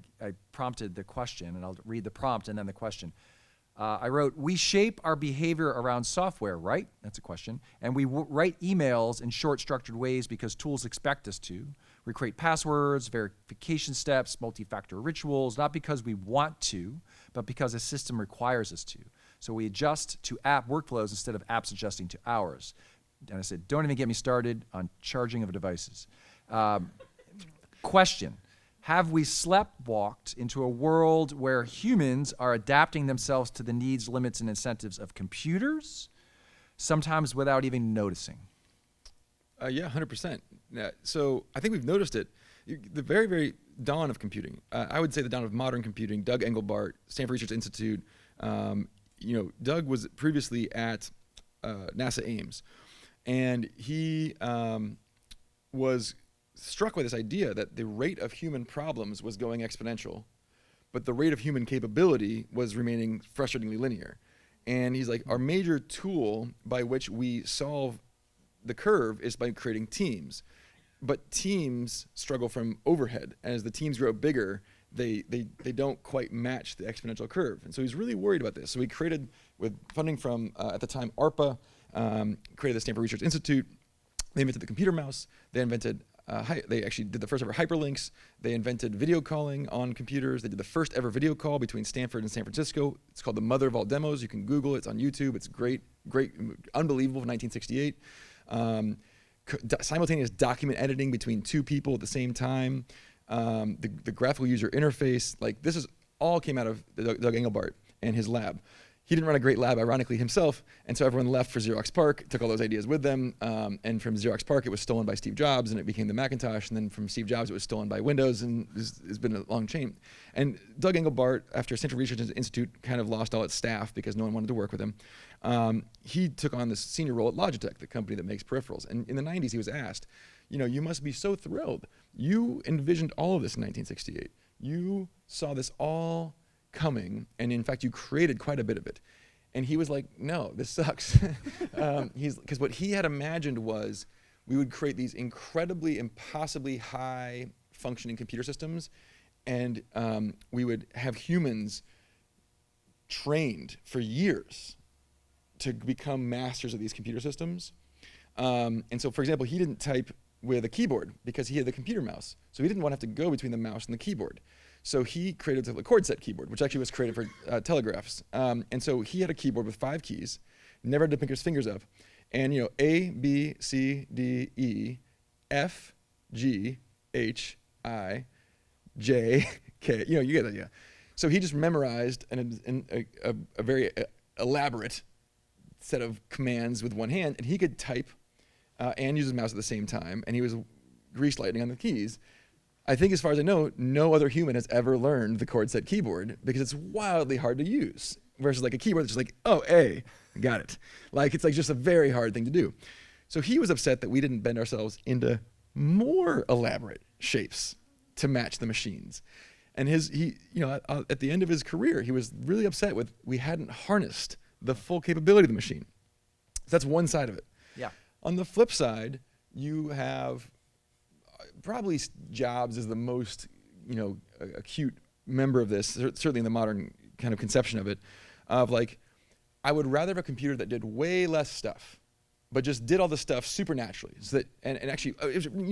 prompted the question, and I'll read the prompt and then the question. I wrote, we shape our behavior around software, right? That's a question. And we write emails in short, structured ways because tools expect us to. We create passwords, verification steps, multi-factor rituals, not because we want to, but because a system requires us to. So we adjust to app workflows instead of apps adjusting to ours. And I said, don't even get me started on charging of devices. Question. Have we sleptwalked into a world where humans are adapting themselves to the needs, limits, and incentives of computers, sometimes without even noticing? Yeah, 100%. So I think we've noticed it. The very, very dawn of computing, I would say the dawn of modern computing, Doug Engelbart, Stanford Research Institute. Doug was previously at NASA Ames, and he was struck by this idea that the rate of human problems was going exponential, but the rate of human capability was remaining frustratingly linear. And he's like, our major tool by which we solve the curve is by creating teams. But teams struggle from overhead. As the teams grow bigger, they don't quite match the exponential curve. And so he's really worried about this. So he created, with funding from, at the time, ARPA, created the Stanford Research Institute. They invented the computer mouse. They invented they actually did the first ever hyperlinks. They invented video calling on computers. They did the first ever video call between Stanford and San Francisco. It's called the mother of all demos. You can Google it. It's on YouTube. It's great, unbelievable for 1968. Simultaneous document editing between two people at the same time. The graphical user interface. Like, this is all came out of Doug Engelbart and his lab. He didn't run a great lab, ironically, himself, and so everyone left for Xerox PARC, took all those ideas with them, and from Xerox PARC, it was stolen by Steve Jobs, and it became the Macintosh, and then from Steve Jobs, it was stolen by Windows, and it's been a long chain. And Doug Engelbart, after Stanford Research Institute kind of lost all its staff because no one wanted to work with him, he took on this senior role at Logitech, the company that makes peripherals. And in the 90s, he was asked, you must be so thrilled. You envisioned all of this in 1968. You saw this all coming, and in fact, you created quite a bit of it. And he was like, no, this sucks. Because what he had imagined was we would create these incredibly, impossibly high functioning computer systems, and we would have humans trained for years to become masters of these computer systems. And so, for example, he didn't type with a keyboard because he had the computer mouse. So he didn't want to have to go between the mouse and the keyboard. So he created the chord set keyboard, which actually was created for telegraphs. And so he had a keyboard with 5 keys, never had to pick his fingers up. And A, B, C, D, E, F, G, H, I, J, K. You get the idea. So he just memorized a very elaborate set of commands with one hand, and he could type and use his mouse at the same time, and he was grease lightning on the keys. I think, as far as I know, no other human has ever learned the chord set keyboard because it's wildly hard to use. Versus like a keyboard that's just like, oh, A, got it. Like, it's like just a very hard thing to do. So he was upset that we didn't bend ourselves into more elaborate shapes to match the machines. And at the end of his career, he was really upset with we hadn't harnessed the full capability of the machine. So that's one side of it. Yeah. On the flip side, you have probably Jobs is the most, acute member of this, certainly in the modern kind of conception of it, of like, I would rather have a computer that did way less stuff, but just did all the stuff supernaturally. So that, and actually, who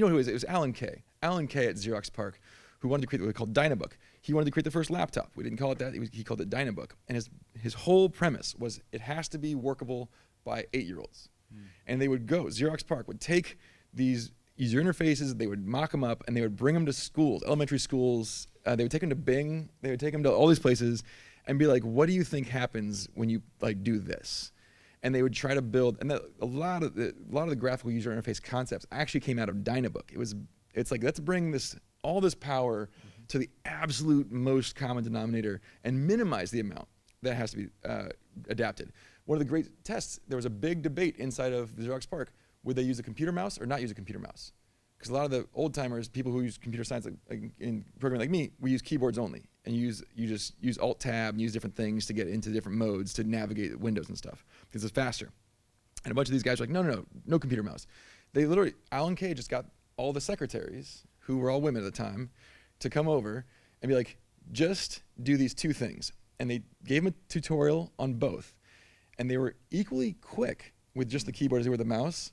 it was? It was Alan Kay. Alan Kay at Xerox PARC, who wanted to create what we called Dynabook. He wanted to create the first laptop. We didn't call it that. He called it Dynabook. And his whole premise was it has to be workable by 8-year-olds. And they would go, Xerox PARC would take these user interfaces, they would mock them up, and they would bring them to schools, elementary schools. They would take them to Bing. They would take them to all these places and be like, what do you think happens when you do this? and they would try to build, and a lot of the graphical user interface concepts actually came out of Dynabook. It's like, let's bring all this power to the absolute most common denominator and minimize the amount that has to be adapted. One of the great tests, there was a big debate inside of the Xerox PARC, would they use a computer mouse or not use a computer mouse? Because a lot of the old timers, people who use computer science like in programming like me, we use keyboards only. And you just use Alt-Tab and use different things to get into different modes to navigate Windows and stuff, because it's faster. And a bunch of these guys were like, no computer mouse. They literally, Alan Kay just got all the secretaries, who were all women at the time, to come over and be like, just do these two things. And they gave him a tutorial on both. And they were equally quick with just the keyboard as they were the mouse.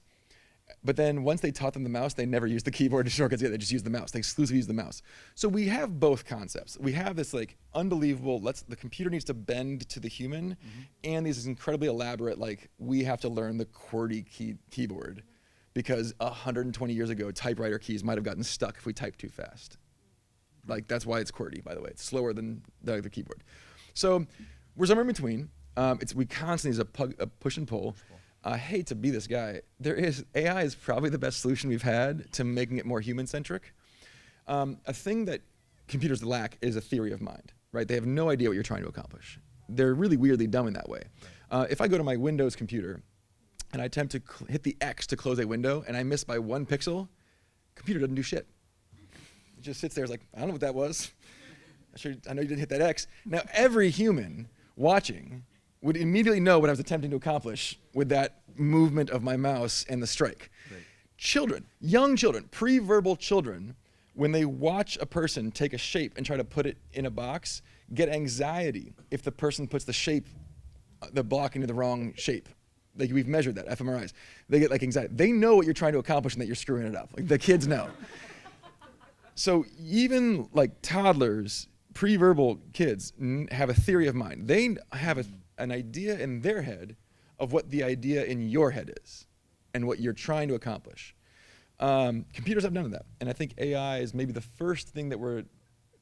But then once they taught them the mouse, they never used the keyboard shortcuts yet. They just used the mouse. They exclusively used the mouse. So we have both concepts. We have this like unbelievable, the computer needs to bend to the human, and these incredibly elaborate, like, we have to learn the QWERTY keyboard because 120 years ago, typewriter keys might have gotten stuck if we typed too fast. Like, that's why it's QWERTY, by the way. It's slower than the keyboard. So we're somewhere in between. We constantly is a push and pull. I hate to be this guy. AI is probably the best solution we've had to making it more human-centric. A thing that computers lack is a theory of mind, right? They have no idea what you're trying to accomplish. They're really weirdly dumb in that way. If I go to my Windows computer and I attempt to hit the X to close a window and I miss by 1 pixel, computer doesn't do shit. It just sits there, it's like, I don't know what that was. I know you didn't hit that X. Now, every human watching would immediately know what I was attempting to accomplish with that movement of my mouse and the strike. Right. Children, young children, pre-verbal children, when they watch a person take a shape and try to put it in a box, get anxiety if the person puts the block into the wrong shape. Like, we've measured that, fMRIs. They get like anxiety. They know what you're trying to accomplish and that you're screwing it up. Like, the kids know. So even like toddlers, pre-verbal kids have a theory of mind. They have an idea in their head of what the idea in your head is and what you're trying to accomplish. Computers have none of that. And I think AI is maybe the first thing that we're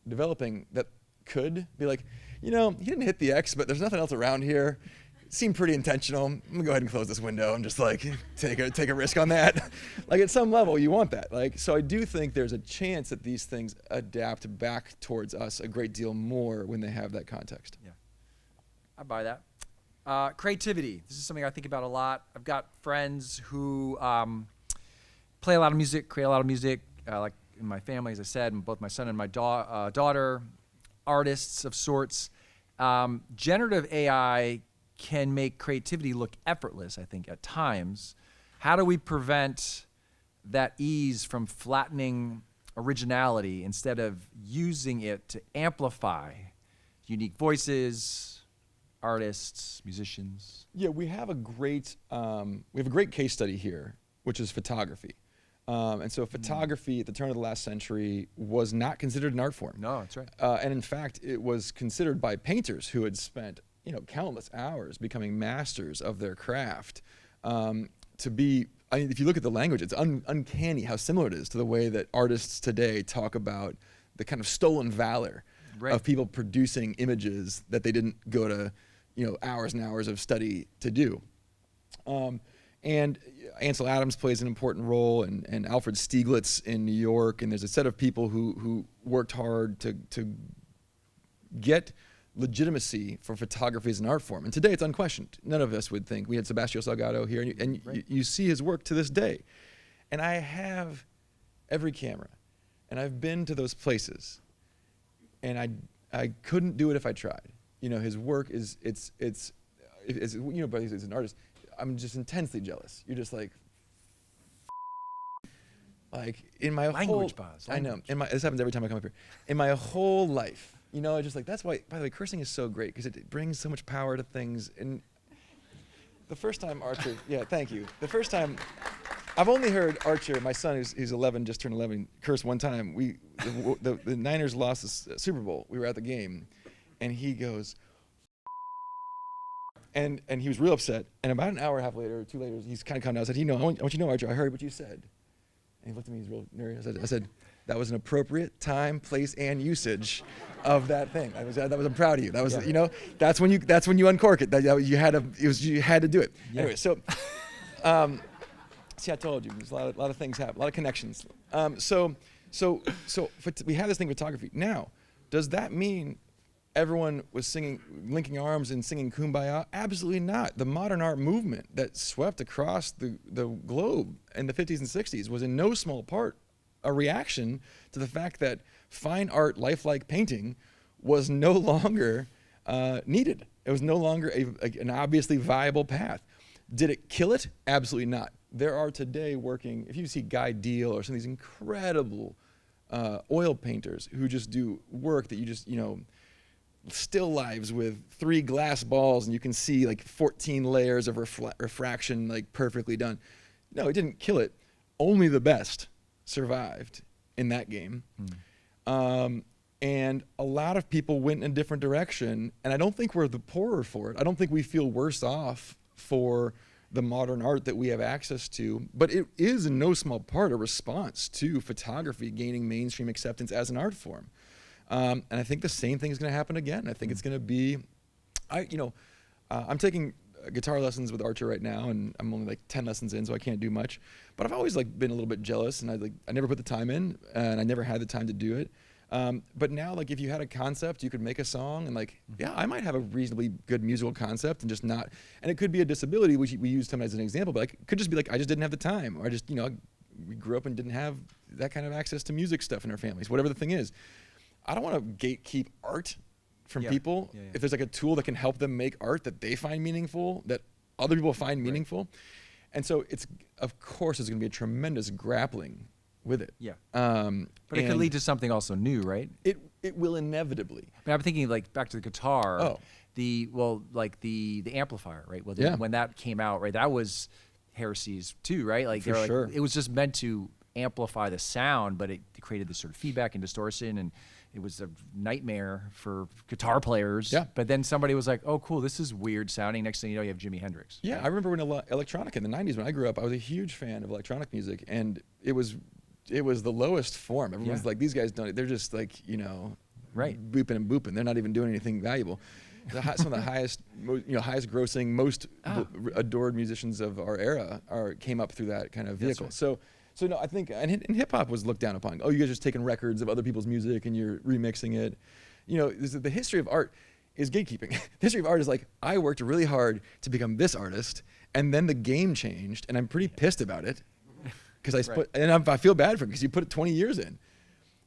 developing that could be like, you didn't hit the X, but there's nothing else around here. It seemed pretty intentional. I'm gonna go ahead and close this window and just like take a risk on that. Like, at some level, you want that. Like, so I do think there's a chance that these things adapt back towards us a great deal more when they have that context. Yeah. I buy that. Creativity. This is something I think about a lot. I've got friends who play a lot of music, create a lot of music. Like in my family, as I said, and both my son and my daughter, artists of sorts. Generative AI can make creativity look effortless, I think, at times. How do we prevent that ease from flattening originality instead of using it to amplify unique voices, artists, musicians? Yeah, we have a great case study here, which is photography. And so photography at the turn of the last century was not considered an art form. No, that's right. And in fact, it was considered by painters who had spent countless hours becoming masters of their craft to be. I mean, if you look at the language, it's uncanny how similar it is to the way that artists today talk about the kind of stolen valor of people producing images that they didn't go to, hours and hours of study to do. And Ansel Adams plays an important role, and Alfred Stieglitz in New York, and there's a set of people who worked hard to get legitimacy for photography as an art form. And today it's unquestioned. None of us would think. We had Sebastião Salgado here, and you see his work to this day. And I have every camera, and I've been to those places, and I couldn't do it if I tried. His work is but he's an artist. I'm just intensely jealous. You're just like in my language whole, buzz. I know. This happens every time I come up here. In my whole life, just like, that's why. By the way, cursing is so great because it brings so much power to things. And the first time Archer, yeah, thank you. The first time, I've only heard Archer, my son, who's 11, just turned 11, curse one time. The Niners lost the Super Bowl. We were at the game, and he goes. And he was real upset. And about an hour and a half later, or two later, he's kind of calmed down. I said, I want you to know, Archer, I heard what you said. And he looked at me, he's real nervous. I said, That was an appropriate time, place, and usage of that thing. I'm proud of you. That was, Yeah. that's when you uncork it. You had to do it. Yeah. Anyway, so, see, I told you, there's a lot of things happen, a lot of connections. So we have this thing, photography. Now, does that mean everyone was singing, linking arms and singing Kumbaya? Absolutely not. The modern art movement that swept across the globe in the 50s and 60s was in no small part a reaction to the fact that fine art, lifelike painting, was no longer needed. It was no longer an obviously viable path. Did it kill it? Absolutely not. There are today working, if you see Guy Deal or some of these incredible oil painters who just do work that you just, still lives with 3 glass balls and you can see like 14 layers of refraction like perfectly done. No, it didn't kill it. Only the best survived in that game. And a lot of people went in a different direction, and I don't think we're the poorer for it. I don't think we feel worse off for the modern art that we have access to, but it is in no small part a response to photography gaining mainstream acceptance as an art form. And I think the same thing is going to happen again. I think it's going to be, I'm taking guitar lessons with Archer right now, and I'm only like 10 lessons in, so I can't do much. But I've always like been a little bit jealous, and I never put the time in, and I never had the time to do it. But now, like, if you had a concept, you could make a song, and like, yeah, I might have a reasonably good musical concept, and just not. And it could be a disability, which we use sometimes as an example, but like, it could just be like, I just didn't have the time, or I just, we grew up and didn't have that kind of access to music stuff in our families, whatever the thing is. I don't want to gatekeep art from people. If there's like a tool that can help them make art that they find meaningful, that other people find meaningful. And so of course, it's going to be a tremendous grappling with it. Yeah. But it could lead to something also new, right? It will inevitably. I mean, I'm thinking like back to the guitar. Oh. The amplifier, right? Well, Yeah. when that came out, right, that was heresies too, right? Like, sure. It was just meant to amplify the sound, but it created this sort of feedback and distortion, and it was a nightmare for guitar players. Yeah. But then somebody was like, "Oh, cool, this is weird sounding." Next thing you know, you have Jimi Hendrix. Yeah, right? I remember when electronic in the 90s when I grew up, I was a huge fan of electronic music, and it was the lowest form. Everyone's like, these guys don't. They're just like, Right. booping and booping. They're not even doing anything valuable. Some of the highest grossing, most adored musicians of our era came up through that kind of vehicle. Right. So no, I think, and hip hop was looked down upon. Oh, you guys are just taking records of other people's music and you're remixing it. The history of art is gatekeeping. The history of art is like, I worked really hard to become this artist, and then the game changed, and I'm pretty pissed about it because I feel bad for it because you put 20 years in.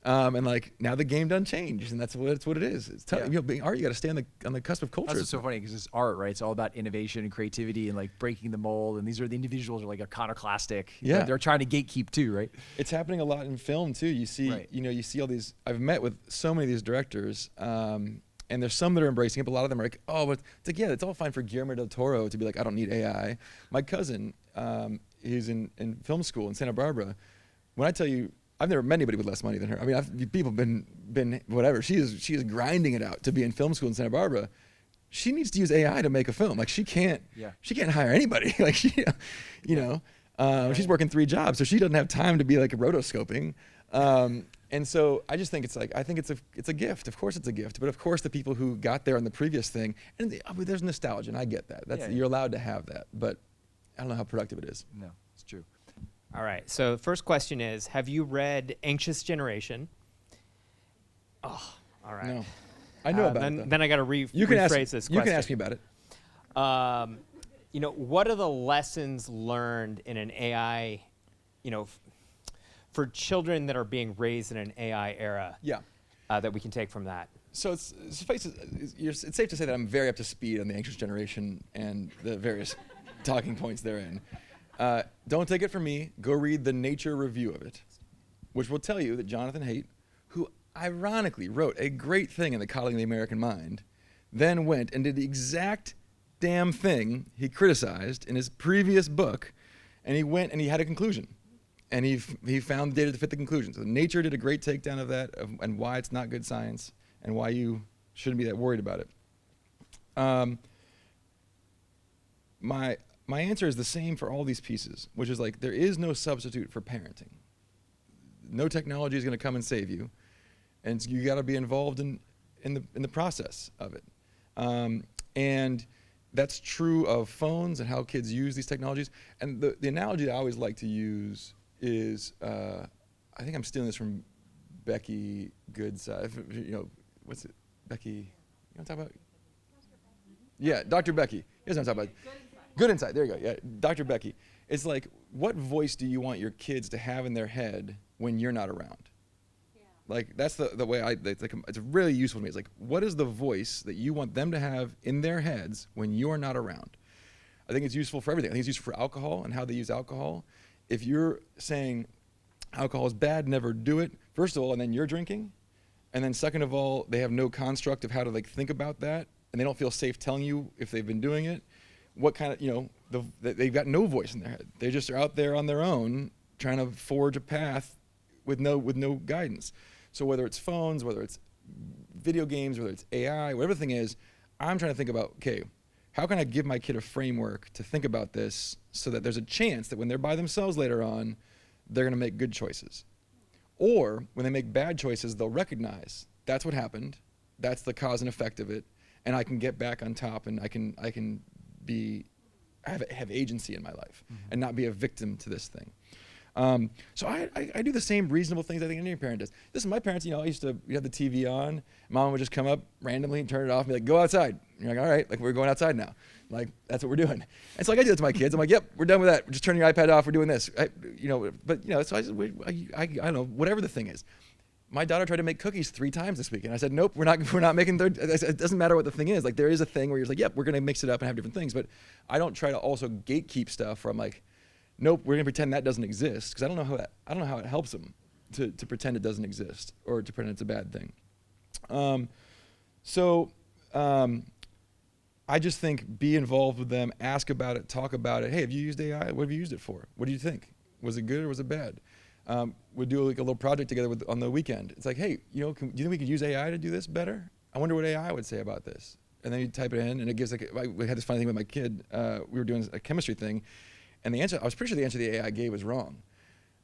And like now the game done changed, and that's what it is. It's tough. Being art, you got to stay on the cusp of culture. That's what's so funny because it's art, right? It's all about innovation and creativity and like breaking the mold. And the individuals are like iconoclastic. Yeah, they're trying to gatekeep too, right? It's happening a lot in film too. You see, you see all these. I've met with so many of these directors, and there's some that are embracing it, but a lot of them are like, oh, but it's like, yeah, it's all fine for Guillermo del Toro to be like, I don't need AI. My cousin, he's in film school in Santa Barbara. When I tell you, I've never met anybody with less money than her. I mean, people have been whatever. She is grinding it out to be in film school in Santa Barbara. She needs to use AI to make a film. Like she can't hire anybody. Like she's working 3 jobs, so she doesn't have time to be like rotoscoping. And so I just think it's a gift. Of course it's a gift, but of course the people who got there on the previous thing, and there's nostalgia, and I get that. You're allowed to have that, but I don't know how productive it is. No, it's true. All right. So the first question is, have you read Anxious Generation? Oh, all right. No. I know about it. Then I got to rephrase this question. You can ask me about it. What are the lessons learned in an AI, for children that are being raised in an AI era? Yeah. That we can take from that. So it's safe to say that I'm very up to speed on the Anxious Generation and the various talking points therein. Don't take it from me. Go read the Nature review of it, which will tell you that Jonathan Haidt, who ironically wrote a great thing in The Coddling of the American Mind, then went and did the exact damn thing he criticized in his previous book, and he went and he had a conclusion, and he found data to fit the conclusion. So Nature did a great takedown of that and why it's not good science and why you shouldn't be that worried about it. My answer is the same for all these pieces, which is like there is no substitute for parenting. no technology is going to come and save you, and you got to be involved in the process of it. And that's true of phones and how kids use these technologies. And the analogy that I always like to use is, I think I'm stealing this from Becky Goodside. What's it? Becky, you want to talk about? Yeah, Dr. Becky. You know what I'm talking about. Good Insight. There you go. Yeah, Dr. Becky. It's like, what voice do you want your kids to have in their head when you're not around? Yeah. Like, that's the way it's really useful to me. It's like, what is the voice that you want them to have in their heads when you're not around? I think it's useful for everything. I think it's useful for alcohol and how they use alcohol. If you're saying alcohol is bad, never do it, first of all, and then you're drinking, and then second of all, they have no construct of how to think about that, and they don't feel safe telling you if they've been doing it, what kind of, they've got no voice in their head. They just are out there on their own trying to forge a path with no guidance. So whether it's phones, whether it's video games, whether it's AI, whatever the thing is, I'm trying to think about, okay, how can I give my kid a framework to think about this so that there's a chance that when they're by themselves later on, they're going to make good choices. Or when they make bad choices, they'll recognize that's what happened, that's the cause and effect of it, and I can get back on top, and I can have agency in my life, and not be a victim to this thing. So I do the same reasonable things I think any parent does. Listen, my parents, I used to have the TV on. Mom would just come up randomly and turn it off and be like, go outside. And you're like, all right, we're going outside now. That's what we're doing. And so I do that to my kids. I'm like, yep, we're done with that. We're just turning your iPad off. We're doing this. So I don't know, whatever the thing is. My daughter tried to make cookies 3 times this week, and I said, nope, we're not making third. It doesn't matter what the thing is. There is a thing where you're like, yep, we're going to mix it up and have different things. But I don't try to also gatekeep stuff where I'm like, nope, we're going to pretend that doesn't exist, because I don't know how it helps them to pretend it doesn't exist or to pretend it's a bad thing. I just think be involved with them, ask about it, talk about it. Hey, have you used AI? What have you used it for? What do you think? Was it good or was it bad? We'll do a little project together on the weekend. It's like, hey, do you think we could use AI to do this better? I wonder what AI would say about this. And then you type it in, and it gives we had this funny thing with my kid. We were doing a chemistry thing, and I was pretty sure the answer the AI gave was wrong.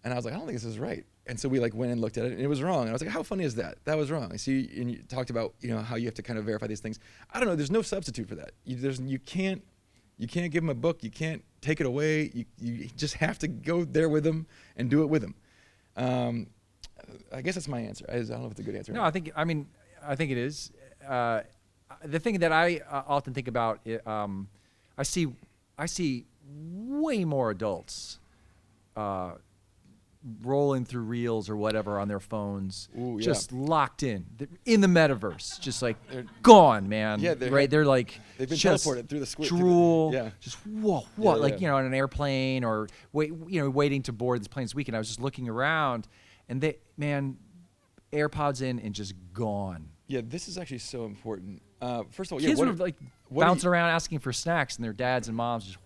And I was like, I don't think this is right. And so we went and looked at it, and it was wrong. And I was like, how funny is that? That was wrong. And you talked about how you have to kind of verify these things. I don't know. There's no substitute for that. You can't give them a book. You can't take it away. You just have to go there with them and do it with them. I guess that's my answer. I don't know if it's a good answer. No, I think it is. The thing that I often think about, I see way more adults rolling through reels or whatever on their phones, just locked in the metaverse, just they're gone, man. Yeah, right. They're they've been just teleported through the squid. Drool. Yeah. Just what? On an airplane or waiting to board this plane this weekend. I was just looking around, and AirPods in and just gone. Yeah, this is actually so important. First of all, kids were bouncing around asking for snacks, and their dads and moms just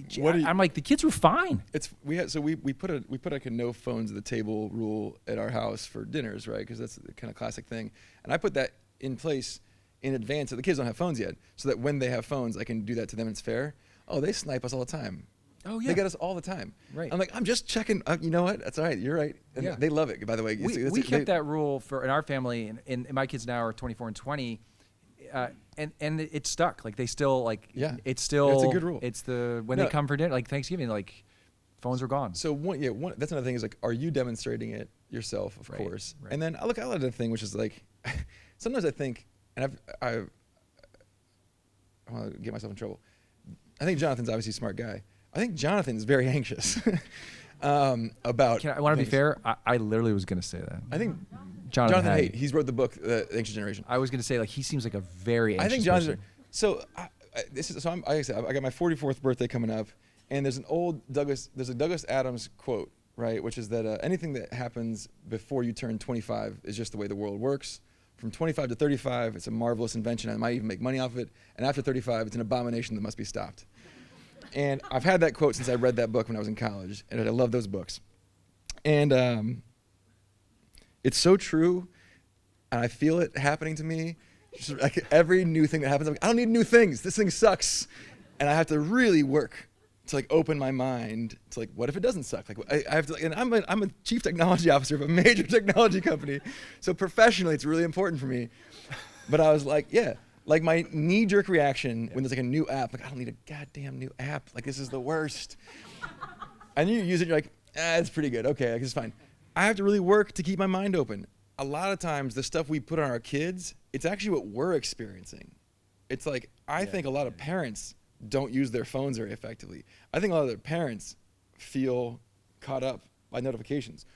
just I'm like, the kids were fine. We put a no phones at the table rule at our house for dinners, right? Because that's the kind of classic thing. And I put that in place in advance, so the kids don't have phones yet, so that when they have phones, I can do that to them. And it's fair. Oh, they snipe us all the time. Oh yeah, they get us all the time. Right. I'm like, I'm just checking. You know what? That's all right. You're right. And they love it. By the way, we kept that rule in our family, and my kids now are 24 and 20. And it stuck. They still it's still. It's a good rule. It's when they come for dinner, Thanksgiving, phones are gone. So that's another thing is are you demonstrating it yourself? Of course. Right. And then I look at another thing, which is sometimes I think, and I want to get myself in trouble. I think Jonathan's obviously a smart guy. I think Jonathan's very anxious about. I want to be fair. I literally was going to say that. I think Jonathan Haidt. He's wrote the book, The Anxious Generation. I was going to say he seems like a very anxious I think Jonathan. person. So I got my 44th birthday coming up, and there's a Douglas Adams quote, right, which is that anything that happens before you turn 25 is just the way the world works. From 25 to 35, it's a marvelous invention. I might even make money off of it. And after 35, it's an abomination that must be stopped. And I've had that quote since I read that book when I was in college, and I love those books. And it's so true, and I feel it happening to me. Just every new thing that happens, I'm like, I don't need new things. This thing sucks. And I have to really work to like open my mind to like, what if it doesn't suck? Like I have to, and I'm a chief technology officer of a major technology company, so professionally it's really important for me. But I was like, yeah, like my knee-jerk reaction when there's like a new app, like I don't need a goddamn new app. Like this is the worst. And you use it, you're like, it's pretty good. Okay, like, it's fine. I have to really work to keep my mind open. A lot of times the stuff we put on our kids, it's actually what we're experiencing. It's like, I think a lot of parents don't use their phones very effectively. I think a lot of their parents feel caught up by notifications.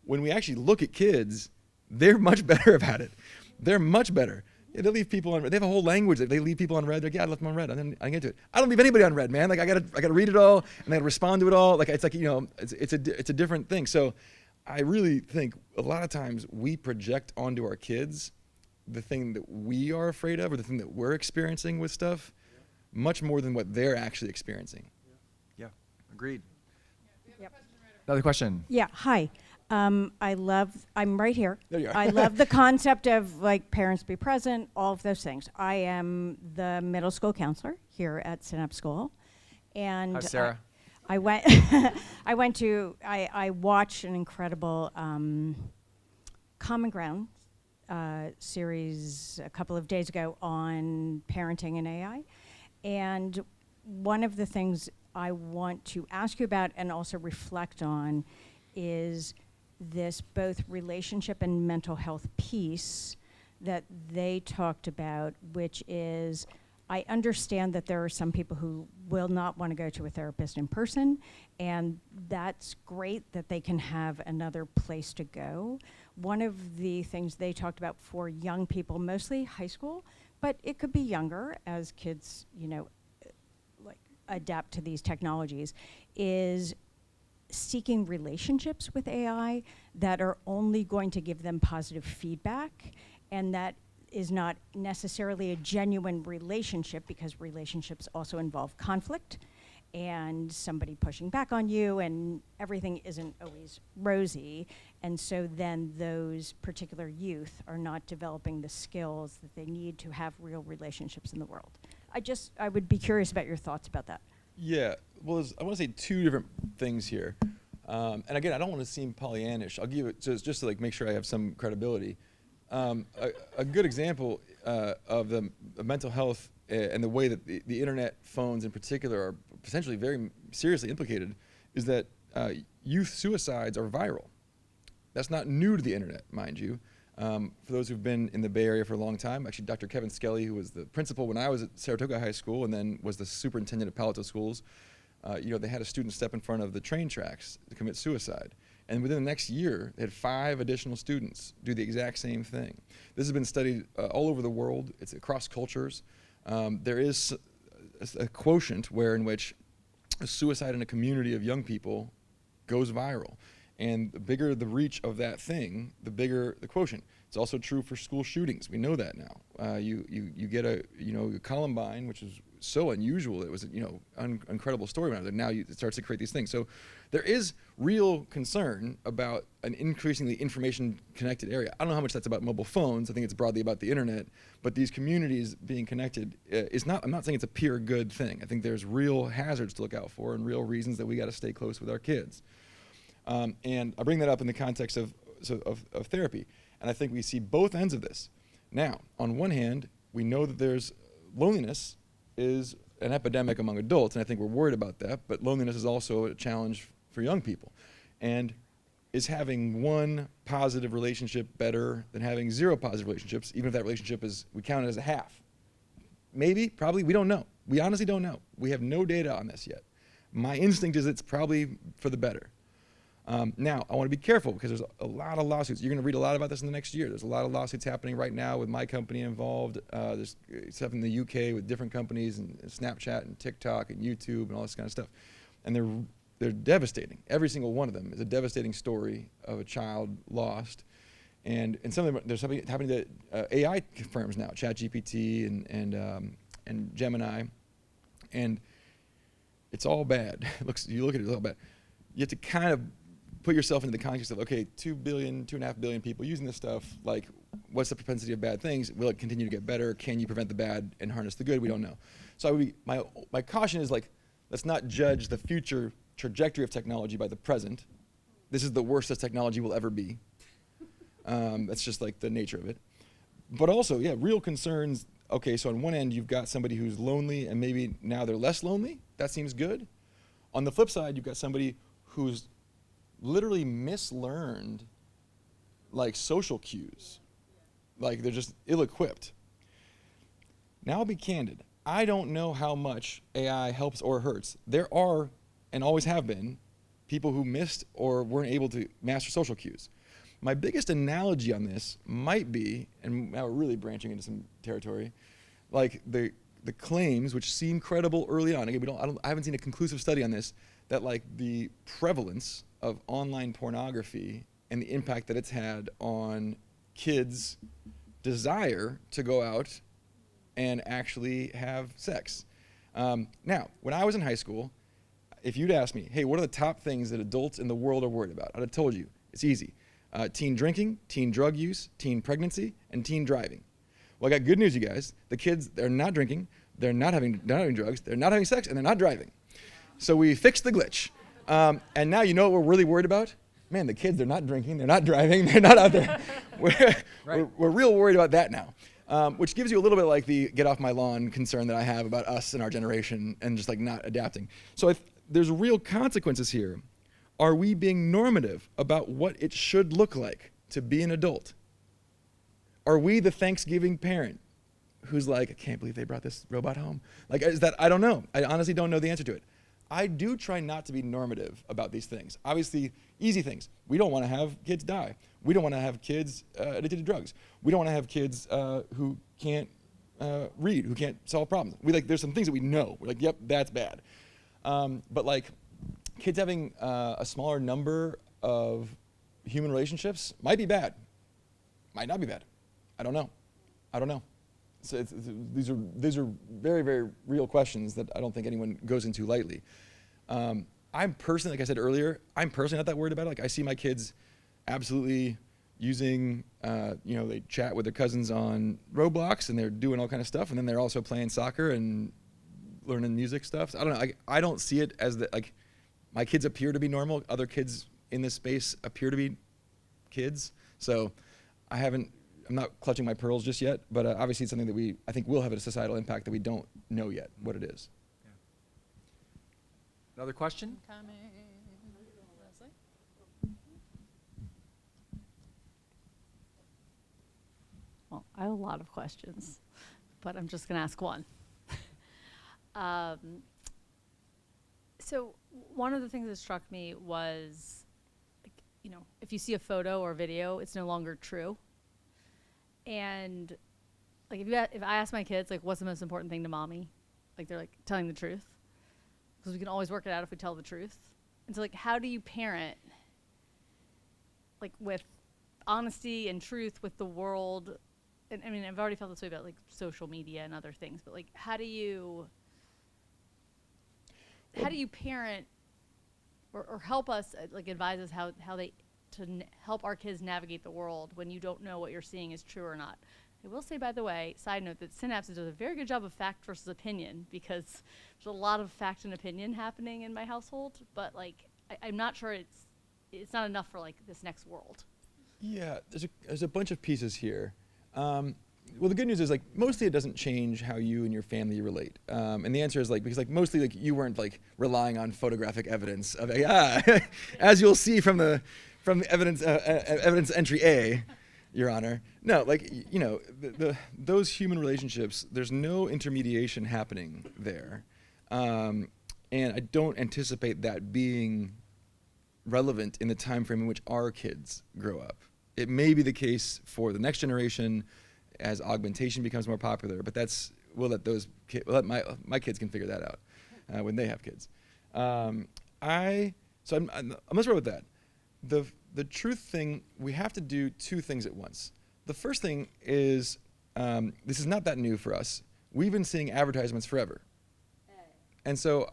When we actually look at kids, they're much better about it. They're much better. Yeah, they leave people on. They have a whole language. They leave people on red. They're like, yeah, I left them on red. And then I get to it. I don't leave anybody on red, man. Like I gotta read it all, and I gotta respond to it all. Like it's like, you know, it's a different thing. So I really think a lot of times we project onto our kids the thing that we are afraid of, or the thing that we're experiencing with stuff, much more than what they're actually experiencing. Yeah, agreed. Yep. Another question. Yeah, hi. I'm right here. There you are. I love the concept of like parents be present, all of those things. I am the middle school counselor here at Synapse School. And Hi, Sarah. I went, I watched an incredible Common Ground series a couple of days ago on parenting and AI. And one of the things I want to ask you about and also reflect on is this both relationship and mental health piece that they talked about, which is, I understand that there are some people who will not want to go to a therapist in person, and that's great that they can have another place to go. One of the things they talked about for young people, mostly high school, but it could be younger as kids, you know, like adapt to these technologies, is seeking relationships with AI that are only going to give them positive feedback, and that is not necessarily a genuine relationship, because relationships also involve conflict and somebody pushing back on you, and everything isn't always rosy. And so then those particular youth are not developing the skills that they need to have real relationships in the world. I would be curious about your thoughts about that. Yeah, well, I want to say two different things here. And again, I don't want to seem Pollyannish. I'll give it just to like make sure I have some credibility. A good example of the mental health and the way that the internet phones in particular are potentially very seriously implicated is that youth suicides are viral. That's not new to the internet, mind you. For those who've been in the Bay Area for a long time, actually Dr. Kevin Skelly, who was the principal when I was at Saratoga High School and then was the superintendent of Palo Alto Schools, they had a student step in front of the train tracks to commit suicide. And within the next year, they had 5 additional students do the exact same thing. This has been studied all over the world. It's across cultures. There is a quotient in which a suicide in a community of young people goes viral. And the bigger the reach of that thing, the bigger the quotient. It's also true for school shootings. We know that now. You get a Columbine, which is so unusual. It was incredible story around it. Now it starts to create these things. So there is real concern about an increasingly information-connected area. I don't know how much that's about mobile phones. I think it's broadly about the internet. But these communities being connected is not. I'm not saying it's a pure good thing. I think there's real hazards to look out for and real reasons that we got to stay close with our kids. And I bring that up in the context of therapy. And I think we see both ends of this. Now, on one hand, we know that there's loneliness is an epidemic among adults, and I think we're worried about that, but loneliness is also a challenge for young people. And is having one positive relationship better than having 0 positive relationships, even if that relationship we count it as a half? Maybe, probably, we don't know. We honestly don't know. We have no data on this yet. My instinct is it's probably for the better. Now, I want to be careful because there's a lot of lawsuits. You're going to read a lot about this in the next year. There's a lot of lawsuits happening right now with my company involved. There's stuff in the UK with different companies and Snapchat and TikTok and YouTube and all this kind of stuff. And they're devastating. Every single one of them is a devastating story of a child lost. And some of them, there's something happening to AI firms now, ChatGPT and Gemini. And it's all bad. You look at it, it's all bad. You have to kind of put yourself into the context of, okay, 2.5 billion people using this stuff, like, what's the propensity of bad things? Will it continue to get better? Can you prevent the bad and harness the good? We don't know. So my caution is, like, let's not judge the future trajectory of technology by the present. This is the worst that technology will ever be. That's just like the nature of it. But also, yeah, real concerns. Okay, so on one end, you've got somebody who's lonely and maybe now they're less lonely. That seems good. On the flip side, you've got somebody who's literally mislearned like social cues. Like they're just ill-equipped. Now I'll be candid. I don't know how much AI helps or hurts. There are, and always have been, people who missed or weren't able to master social cues. My biggest analogy on this might be, and now we're really branching into some territory, like the claims, which seem credible early on. Again, I haven't seen a conclusive study on this, that like the prevalence of online pornography and the impact that it's had on kids' desire to go out and actually have sex. Now, when I was in high school, if you'd asked me, hey, what are the top things that adults in the world are worried about? I'd have told you, it's easy. Teen drinking, teen drug use, teen pregnancy, and teen driving. Well, I got good news, you guys. The kids, they're not drinking, they're not having drugs, they're not having sex, and they're not driving. So we fixed the glitch. And now you know what we're really worried about? Man, the kids, they're not drinking, they're not driving, they're not out there. We're real worried about that now, which gives you a little bit like the get off my lawn concern that I have about us and our generation and just like not adapting. So there's real consequences here. Are we being normative about what it should look like to be an adult? Are we the Thanksgiving parent who's like, I can't believe they brought this robot home? Like, is that, I don't know. I honestly don't know the answer to it. I do try not to be normative about these things. Obviously, easy things. We don't want to have kids die. We don't want to have kids addicted to drugs. We don't want to have kids who can't read, who can't solve problems. There's some things that we know. We're like, yep, that's bad. But like, kids having a smaller number of human relationships might be bad. Might not be bad. I don't know. So these are very, very real questions that I don't think anyone goes into lightly. I'm personally, like I said earlier, I'm personally not that worried about it. Like I see my kids absolutely using, they chat with their cousins on Roblox and they're doing all kind of stuff, and then they're also playing soccer and learning music stuff. So I don't know. I don't see it as like my kids appear to be normal. Other kids in this space appear to be kids. So I'm not clutching my pearls just yet, but obviously it's something that I think will have a societal impact that we don't know yet what it is. Yeah. Another question? Coming. Leslie? Well, I have a lot of questions, but I'm just going to ask one. So one of the things that struck me was, if you see a photo or video, it's no longer true. And like if I ask my kids, like, what's the most important thing to mommy? Like, they're like, telling the truth. Because we can always work it out if we tell the truth. And so, like, how do you parent, like, with honesty and truth with the world? And I mean, I've already felt this way about, like, social media and other things, but, like, how do you parent or help us, like, advise us how help our kids navigate the world when you don't know what you're seeing is true or not? I will say, by the way, side note, that Synapse does a very good job of fact versus opinion, because there's a lot of fact and opinion happening in my household, but like I'm not sure it's not enough for like this next world. Yeah, there's a bunch of pieces here. Well, the good news is like mostly it doesn't change how you and your family relate. And the answer is like, because like mostly like you weren't like relying on photographic evidence of AI, as you'll see from the evidence entry A, Your Honor. No, like, those human relationships, there's no intermediation happening there. And I don't anticipate that being relevant in the time frame in which our kids grow up. It may be the case for the next generation as augmentation becomes more popular, but we'll let my kids can figure that out when they have kids. I'm less worried with that. The truth thing, we have to do two things at once. The first thing is, this is not that new for us. We've been seeing advertisements forever. And so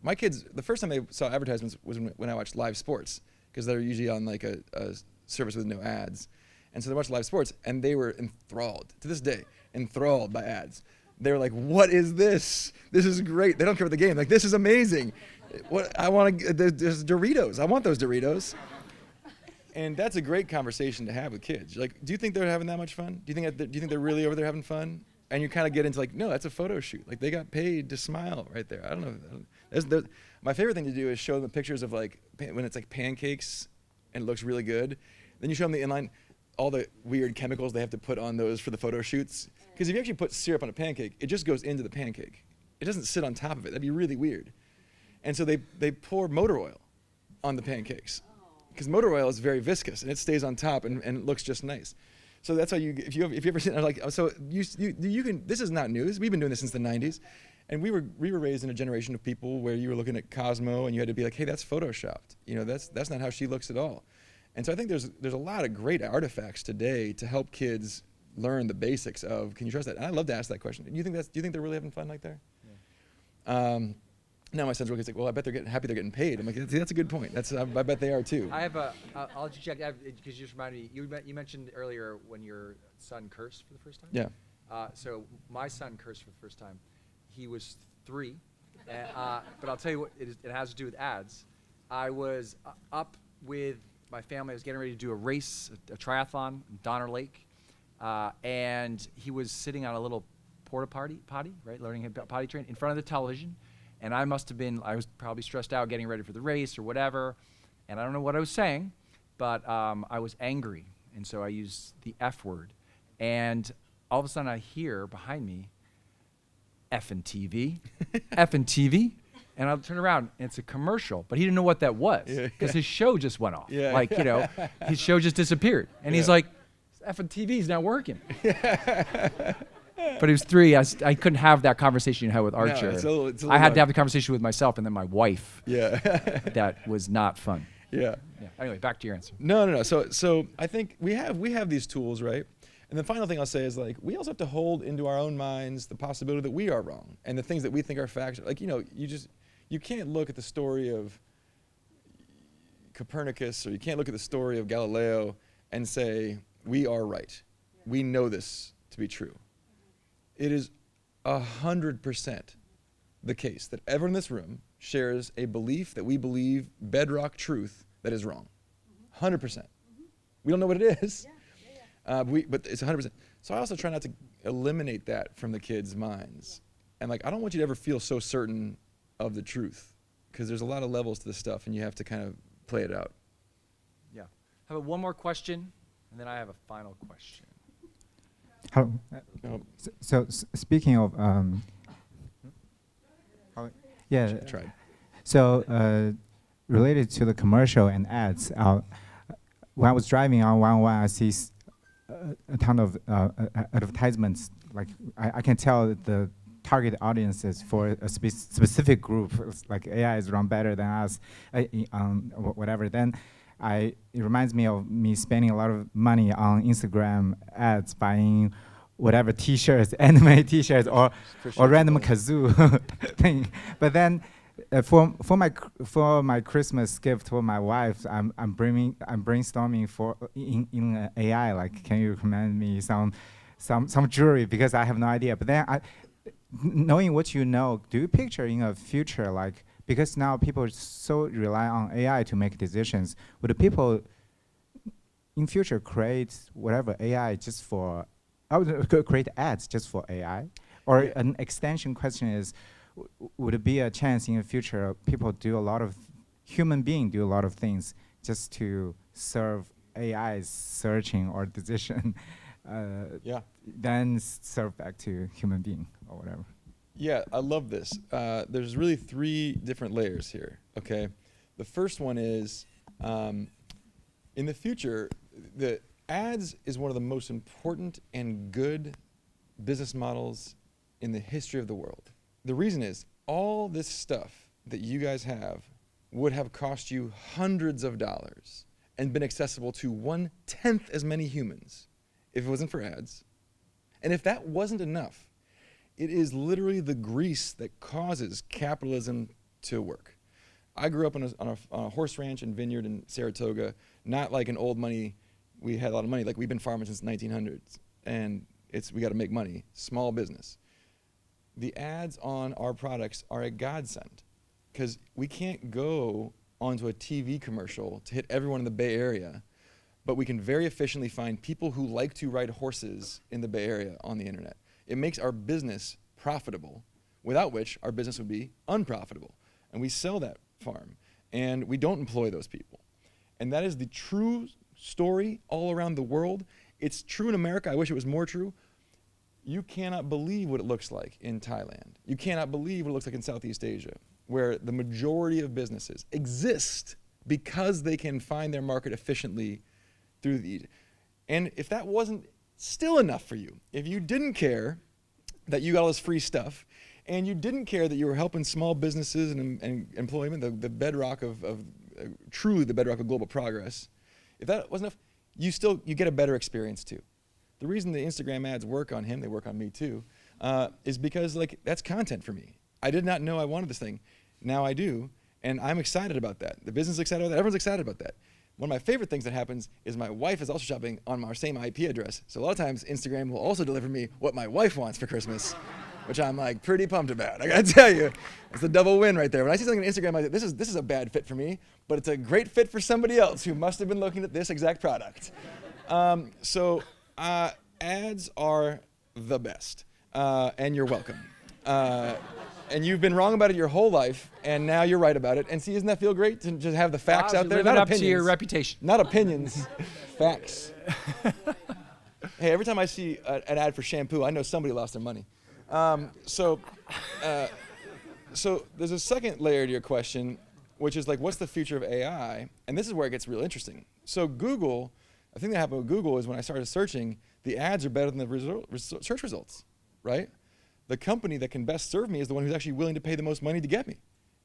my kids, the first time they saw advertisements was when I watched live sports, because they're usually on like a service with no ads. And so they watched live sports and they were enthralled, to this day, enthralled by ads. They're like, what is this? This is great. They don't care about the game. Like, this is amazing. What I want to, there's Doritos. I want those Doritos. And that's a great conversation to have with kids. Like, do you think they're having that much fun? Do you think they're really over there having fun? And you kind of get into like, no, that's a photo shoot. Like, they got paid to smile right there. I don't know. My favorite thing to do is show them pictures of like when it's like pancakes and it looks really good. Then you show them the inline, all the weird chemicals they have to put on those for the photo shoots. Because if you actually put syrup on a pancake, it just goes into the pancake. It doesn't sit on top of it. That'd be really weird. And so they pour motor oil on the pancakes. Because motor oil is very viscous and it stays on top and it looks just nice. So that's how if you ever seen like, so you can, this is not news. We've been doing this since the 90s. And we were raised in a generation of people where you were looking at Cosmo and you had to be like, hey, that's photoshopped. You know, that's not how she looks at all. And so I think there's a lot of great artifacts today to help kids learn the basics of, can you trust that? And I love to ask that question. Do you think they're really having fun like there? Yeah. Now my son's like, well, I bet they're happy they're getting paid. I'm like, that's a good point. I bet they are too. I have I'll let you check, because you just reminded me, you mentioned earlier when your son cursed for the first time? Yeah. So my son cursed for the first time. He was 3, but I'll tell you what, it has to do with ads. I was up with my family. I was getting ready to do a race, a triathlon in Donner Lake, and he was sitting on a little porta potty, right, learning his potty train in front of the television. And I was probably stressed out getting ready for the race or whatever, and I don't know what I was saying, but I was angry, and so I used the F word. And all of a sudden I hear behind me, effing TV, effing TV. And I'll turn around, and it's a commercial, but he didn't know what that was because his show just went off. Yeah. Like, you know, his show just disappeared. And he's like, effing TV's not working. But he was 3. I couldn't have that conversation you had with Archer. it's a little I had to have the conversation with myself and then my wife. Yeah. That was not fun. Yeah. Anyway, back to your answer. No. So I think we have these tools, right? And the final thing I'll say is, like, we also have to hold into our own minds the possibility that we are wrong and the things that we think are facts. Like, you know, you can't look at the story of Copernicus or you can't look at the story of Galileo and say, we are right. We know this to be true. It is 100% the case that everyone in this room shares a belief that we believe bedrock truth that is wrong. 100%. We don't know what it is. But it's 100%. So I also try not to eliminate that from the kids' minds. And like, I don't want you to ever feel so certain of the truth, because there's a lot of levels to this stuff, and you have to kind of play it out. Yeah. How about one more question, and then I have a final question. Hello. So speaking of, yeah. Tried. So related to the commercial and ads, when I was driving on 101, I see a ton of advertisements. Like I can tell the target audiences for a specific group. It's like AI is run better than us, whatever. Then it reminds me of me spending a lot of money on Instagram ads, buying whatever T-shirts, anime T-shirts, or random kazoo thing. But then for my Christmas gift for my wife, I'm brainstorming in AI. Like, can you recommend me some jewelry, because I have no idea. But then knowing what you know, do you picture in a future, like, because now people so rely on AI to make decisions, would the people in future create whatever AI just for, create ads just for AI? Or an extension question is, would it be a chance in the future people human beings do a lot of things just to serve AI's searching or decision, then serve back to human being or whatever? Yeah, I love this. There's really 3 different layers here, okay? The first one is, in the future, the ads is one of the most important and good business models in the history of the world. The reason is, all this stuff that you guys have would have cost you hundreds of dollars and been accessible to 1/10 as many humans if it wasn't for ads. And if that wasn't enough, it is literally the grease that causes capitalism to work. I grew up on a horse ranch and vineyard in Saratoga, not like an old money, we had a lot of money, like we've been farming since the 1900s, and we got to make money, small business. the ads on our products are a godsend, because we can't go onto a TV commercial to hit everyone in the Bay Area, but we can very efficiently find people who like to ride horses in the Bay Area on the internet. It makes our business profitable, without which our business would be unprofitable. And we sell that farm, and we don't employ those people. And that is the true story all around the world. It's true in America. I wish it was more true. You cannot believe what it looks like in Thailand. You cannot believe what it looks like in Southeast Asia, where the majority of businesses exist because they can find their market efficiently through the. And if that wasn't still enough for you, if you didn't care that you got all this free stuff, and you didn't care that you were helping small businesses and employment, the bedrock of truly the bedrock of global progress, if that wasn't enough, you get a better experience too. The reason the Instagram ads work on him, they work on me too, is because like that's content for me. I did not know I wanted this thing. Now I do, and I'm excited about that. The business is excited about that. Everyone's excited about that. One of my favorite things that happens is my wife is also shopping on our same IP address. So a lot of times Instagram will also deliver me what my wife wants for Christmas, which I'm like pretty pumped about. I gotta tell you, it's a double win right there. When I see something on Instagram, I say, this is a bad fit for me, but it's a great fit for somebody else who must have been looking at this exact product. Ads are the best, and you're welcome. And you've been wrong about it your whole life, and now you're right about it. And see, doesn't that feel great to just have the facts out there? Living Not up opinions. to your reputation. Not opinions, facts. Hey, every time I see an ad for shampoo, I know somebody lost their money. So there's a second layer to your question, which is like, what's the future of AI? And this is where it gets real interesting. So Google, the thing that happened with Google is when I started searching, the ads are better than the search results, right? The company that can best serve me is the one who's actually willing to pay the most money to get me.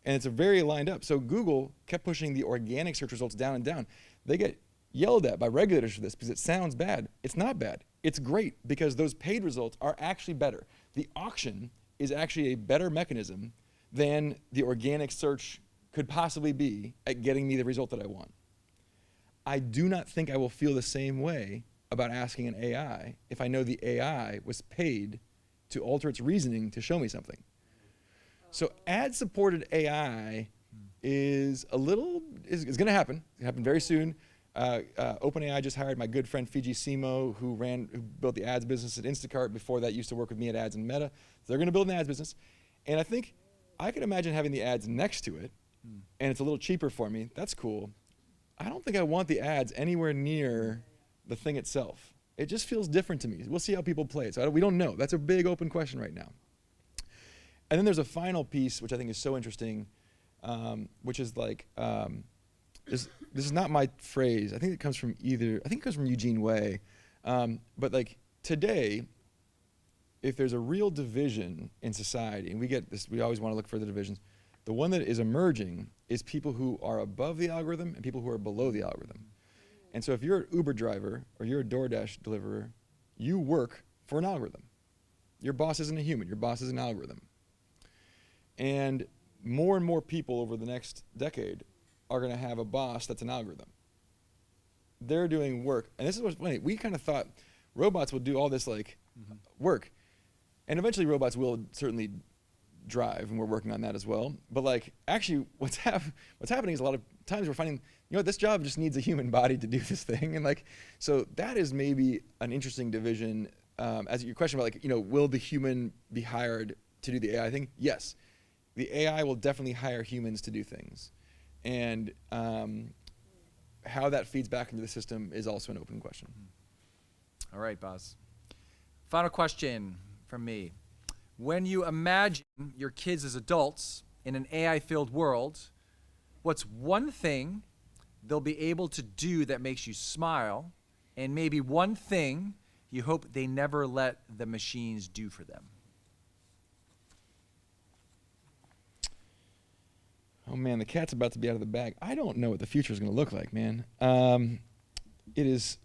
And it's a very lined up. So Google kept pushing the organic search results down and down. They get yelled at by regulators for this because it sounds bad. It's not bad. It's great because those paid results are actually better. The auction is actually a better mechanism than the organic search could possibly be at getting me the result that I want. I do not think I will feel the same way about asking an AI if I know the AI was paid to alter its reasoning to show me something. So ad-supported AI is going to happen. It's going to happen very soon. OpenAI just hired my good friend Fiji Simo, who built the ads business at Instacart. Before that, used to work with me at Ads and Meta. So they're going to build an ads business. And I think I could imagine having the ads next to it, and it's a little cheaper for me. That's cool. I don't think I want the ads anywhere near the thing itself. It just feels different to me. We'll see how people play it. So we don't know. That's a big open question right now. And then there's a final piece, which I think is so interesting, which is like, this is not my phrase. I think it comes from Eugene Wei. But like today, if there's a real division in society, and we get this, we always want to look for the divisions. The one that is emerging is people who are above the algorithm and people who are below the algorithm. And so if you're an Uber driver or you're a DoorDash deliverer, you work for an algorithm. Your boss isn't a human, your boss is an algorithm. And more people over the next decade are going to have a boss that's an algorithm. They're doing work, and this is what's funny. We kind of thought robots would do all this like work, and eventually robots will certainly drive, and we're working on that as well. But like, actually, what's happening is a lot of times we're finding, this job just needs a human body to do this thing, and like, so that is maybe an interesting division. As your question about like, will the human be hired to do the AI thing? Yes, the AI will definitely hire humans to do things, and how that feeds back into the system is also an open question. All right, Boz. Final question from me. When you imagine your kids as adults in an AI-filled world, what's one thing they'll be able to do that makes you smile, and maybe one thing you hope they never let the machines do for them? Oh man, the cat's about to be out of the bag. I don't know what the future is going to look like, man. It is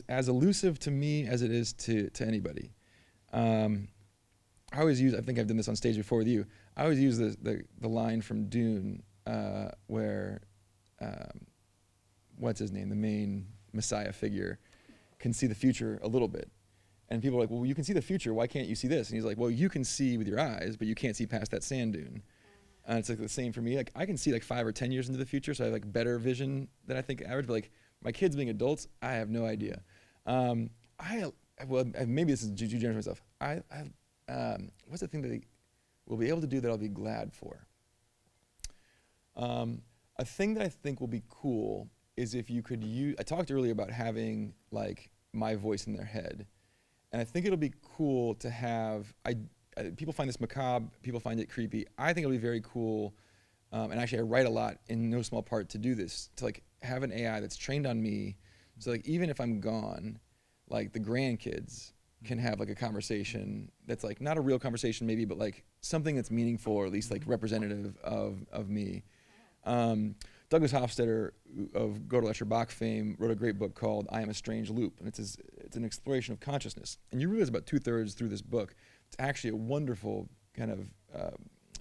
as elusive to me as it is to anybody. I think I've done this on stage before with you. I always use the line from Dune where, what's his name, the main Messiah figure, can see the future a little bit. And people are like, well, you can see the future. Why can't you see this? And he's like, well, you can see with your eyes, but you can't see past that sand dune. And it's like the same for me. Like I can see like 5 or 10 years into the future, so I have like better vision than I think average. But like my kids being adults, I have no idea. Well, maybe this is too generous myself. What's the thing that they will be able to do that I'll be glad for? A thing that I think will be cool is if you could use. I talked earlier about having like my voice in their head. And I think it'll be cool to have, people find this macabre, people find it creepy. I think it'll be very cool, and actually I write a lot in no small part to do this, to like have an AI that's trained on me, so like even if I'm gone, like the grandkids can have like a conversation that's like not a real conversation maybe, but like something that's meaningful or at least like representative of me. Douglas Hofstadter of Gödel, Escher, Bach fame wrote a great book called I Am a Strange Loop, and it's an exploration of consciousness. And you realize about 2/3 through this book, it's actually a wonderful kind of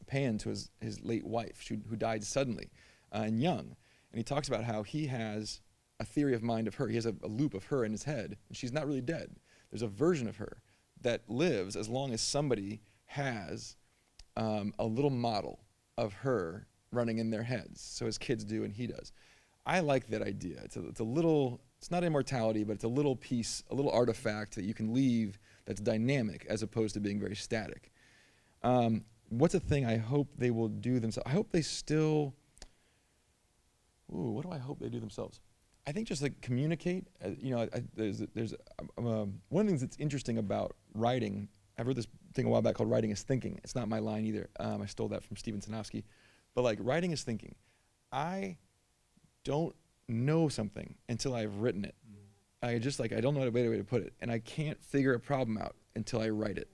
pan to his late wife who died suddenly and young. And he talks about how he has a theory of mind of her. He has a loop of her in his head, and she's not really dead. There's a version of her that lives as long as somebody has a little model of her running in their heads, so his kids do and he does. I like that idea. It's a little, it's not immortality, but it's a little piece, a little artifact that you can leave that's dynamic as opposed to being very static. What's a thing I hope they will do themselves? I hope they still, what do I hope they do themselves? I think just like communicate. There's one of the things that's interesting about writing, I wrote this thing a while back called Writing is Thinking. It's not my line either. I stole that from Stephen Sinofsky. But like writing is thinking. I don't know something until I've written it. I don't know a better way to put it. And I can't figure a problem out until I write it.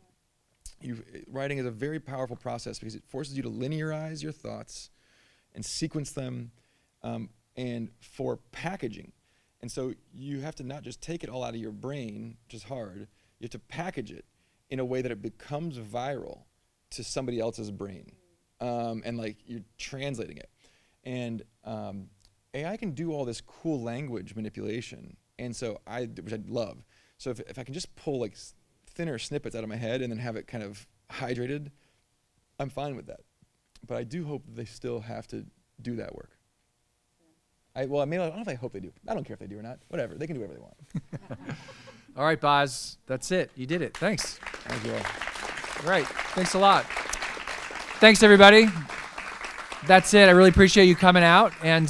Writing is a very powerful process because it forces you to linearize your thoughts and sequence them and for packaging. And so you have to not just take it all out of your brain, which is hard, you have to package it in a way that it becomes viral to somebody else's brain. And like you're translating it. And AI can do all this cool language manipulation, and so which I love. So if I can just pull like thinner snippets out of my head and then have it kind of hydrated, I'm fine with that. But I do hope that they still have to do that work. I don't know if I hope they do. I don't care if they do or not. Whatever, they can do whatever they want. All right, Boz, that's it. You did it. Thanks. Thank you all. All right, thanks a lot. Thanks, everybody. That's it. I really appreciate you coming out, and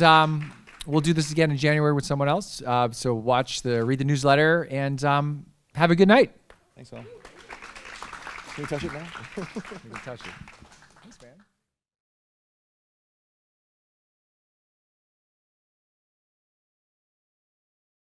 we'll do this again in January with someone else. So read the newsletter, and have a good night. Thanks all. Can we touch it now? You can touch it. Thanks, man.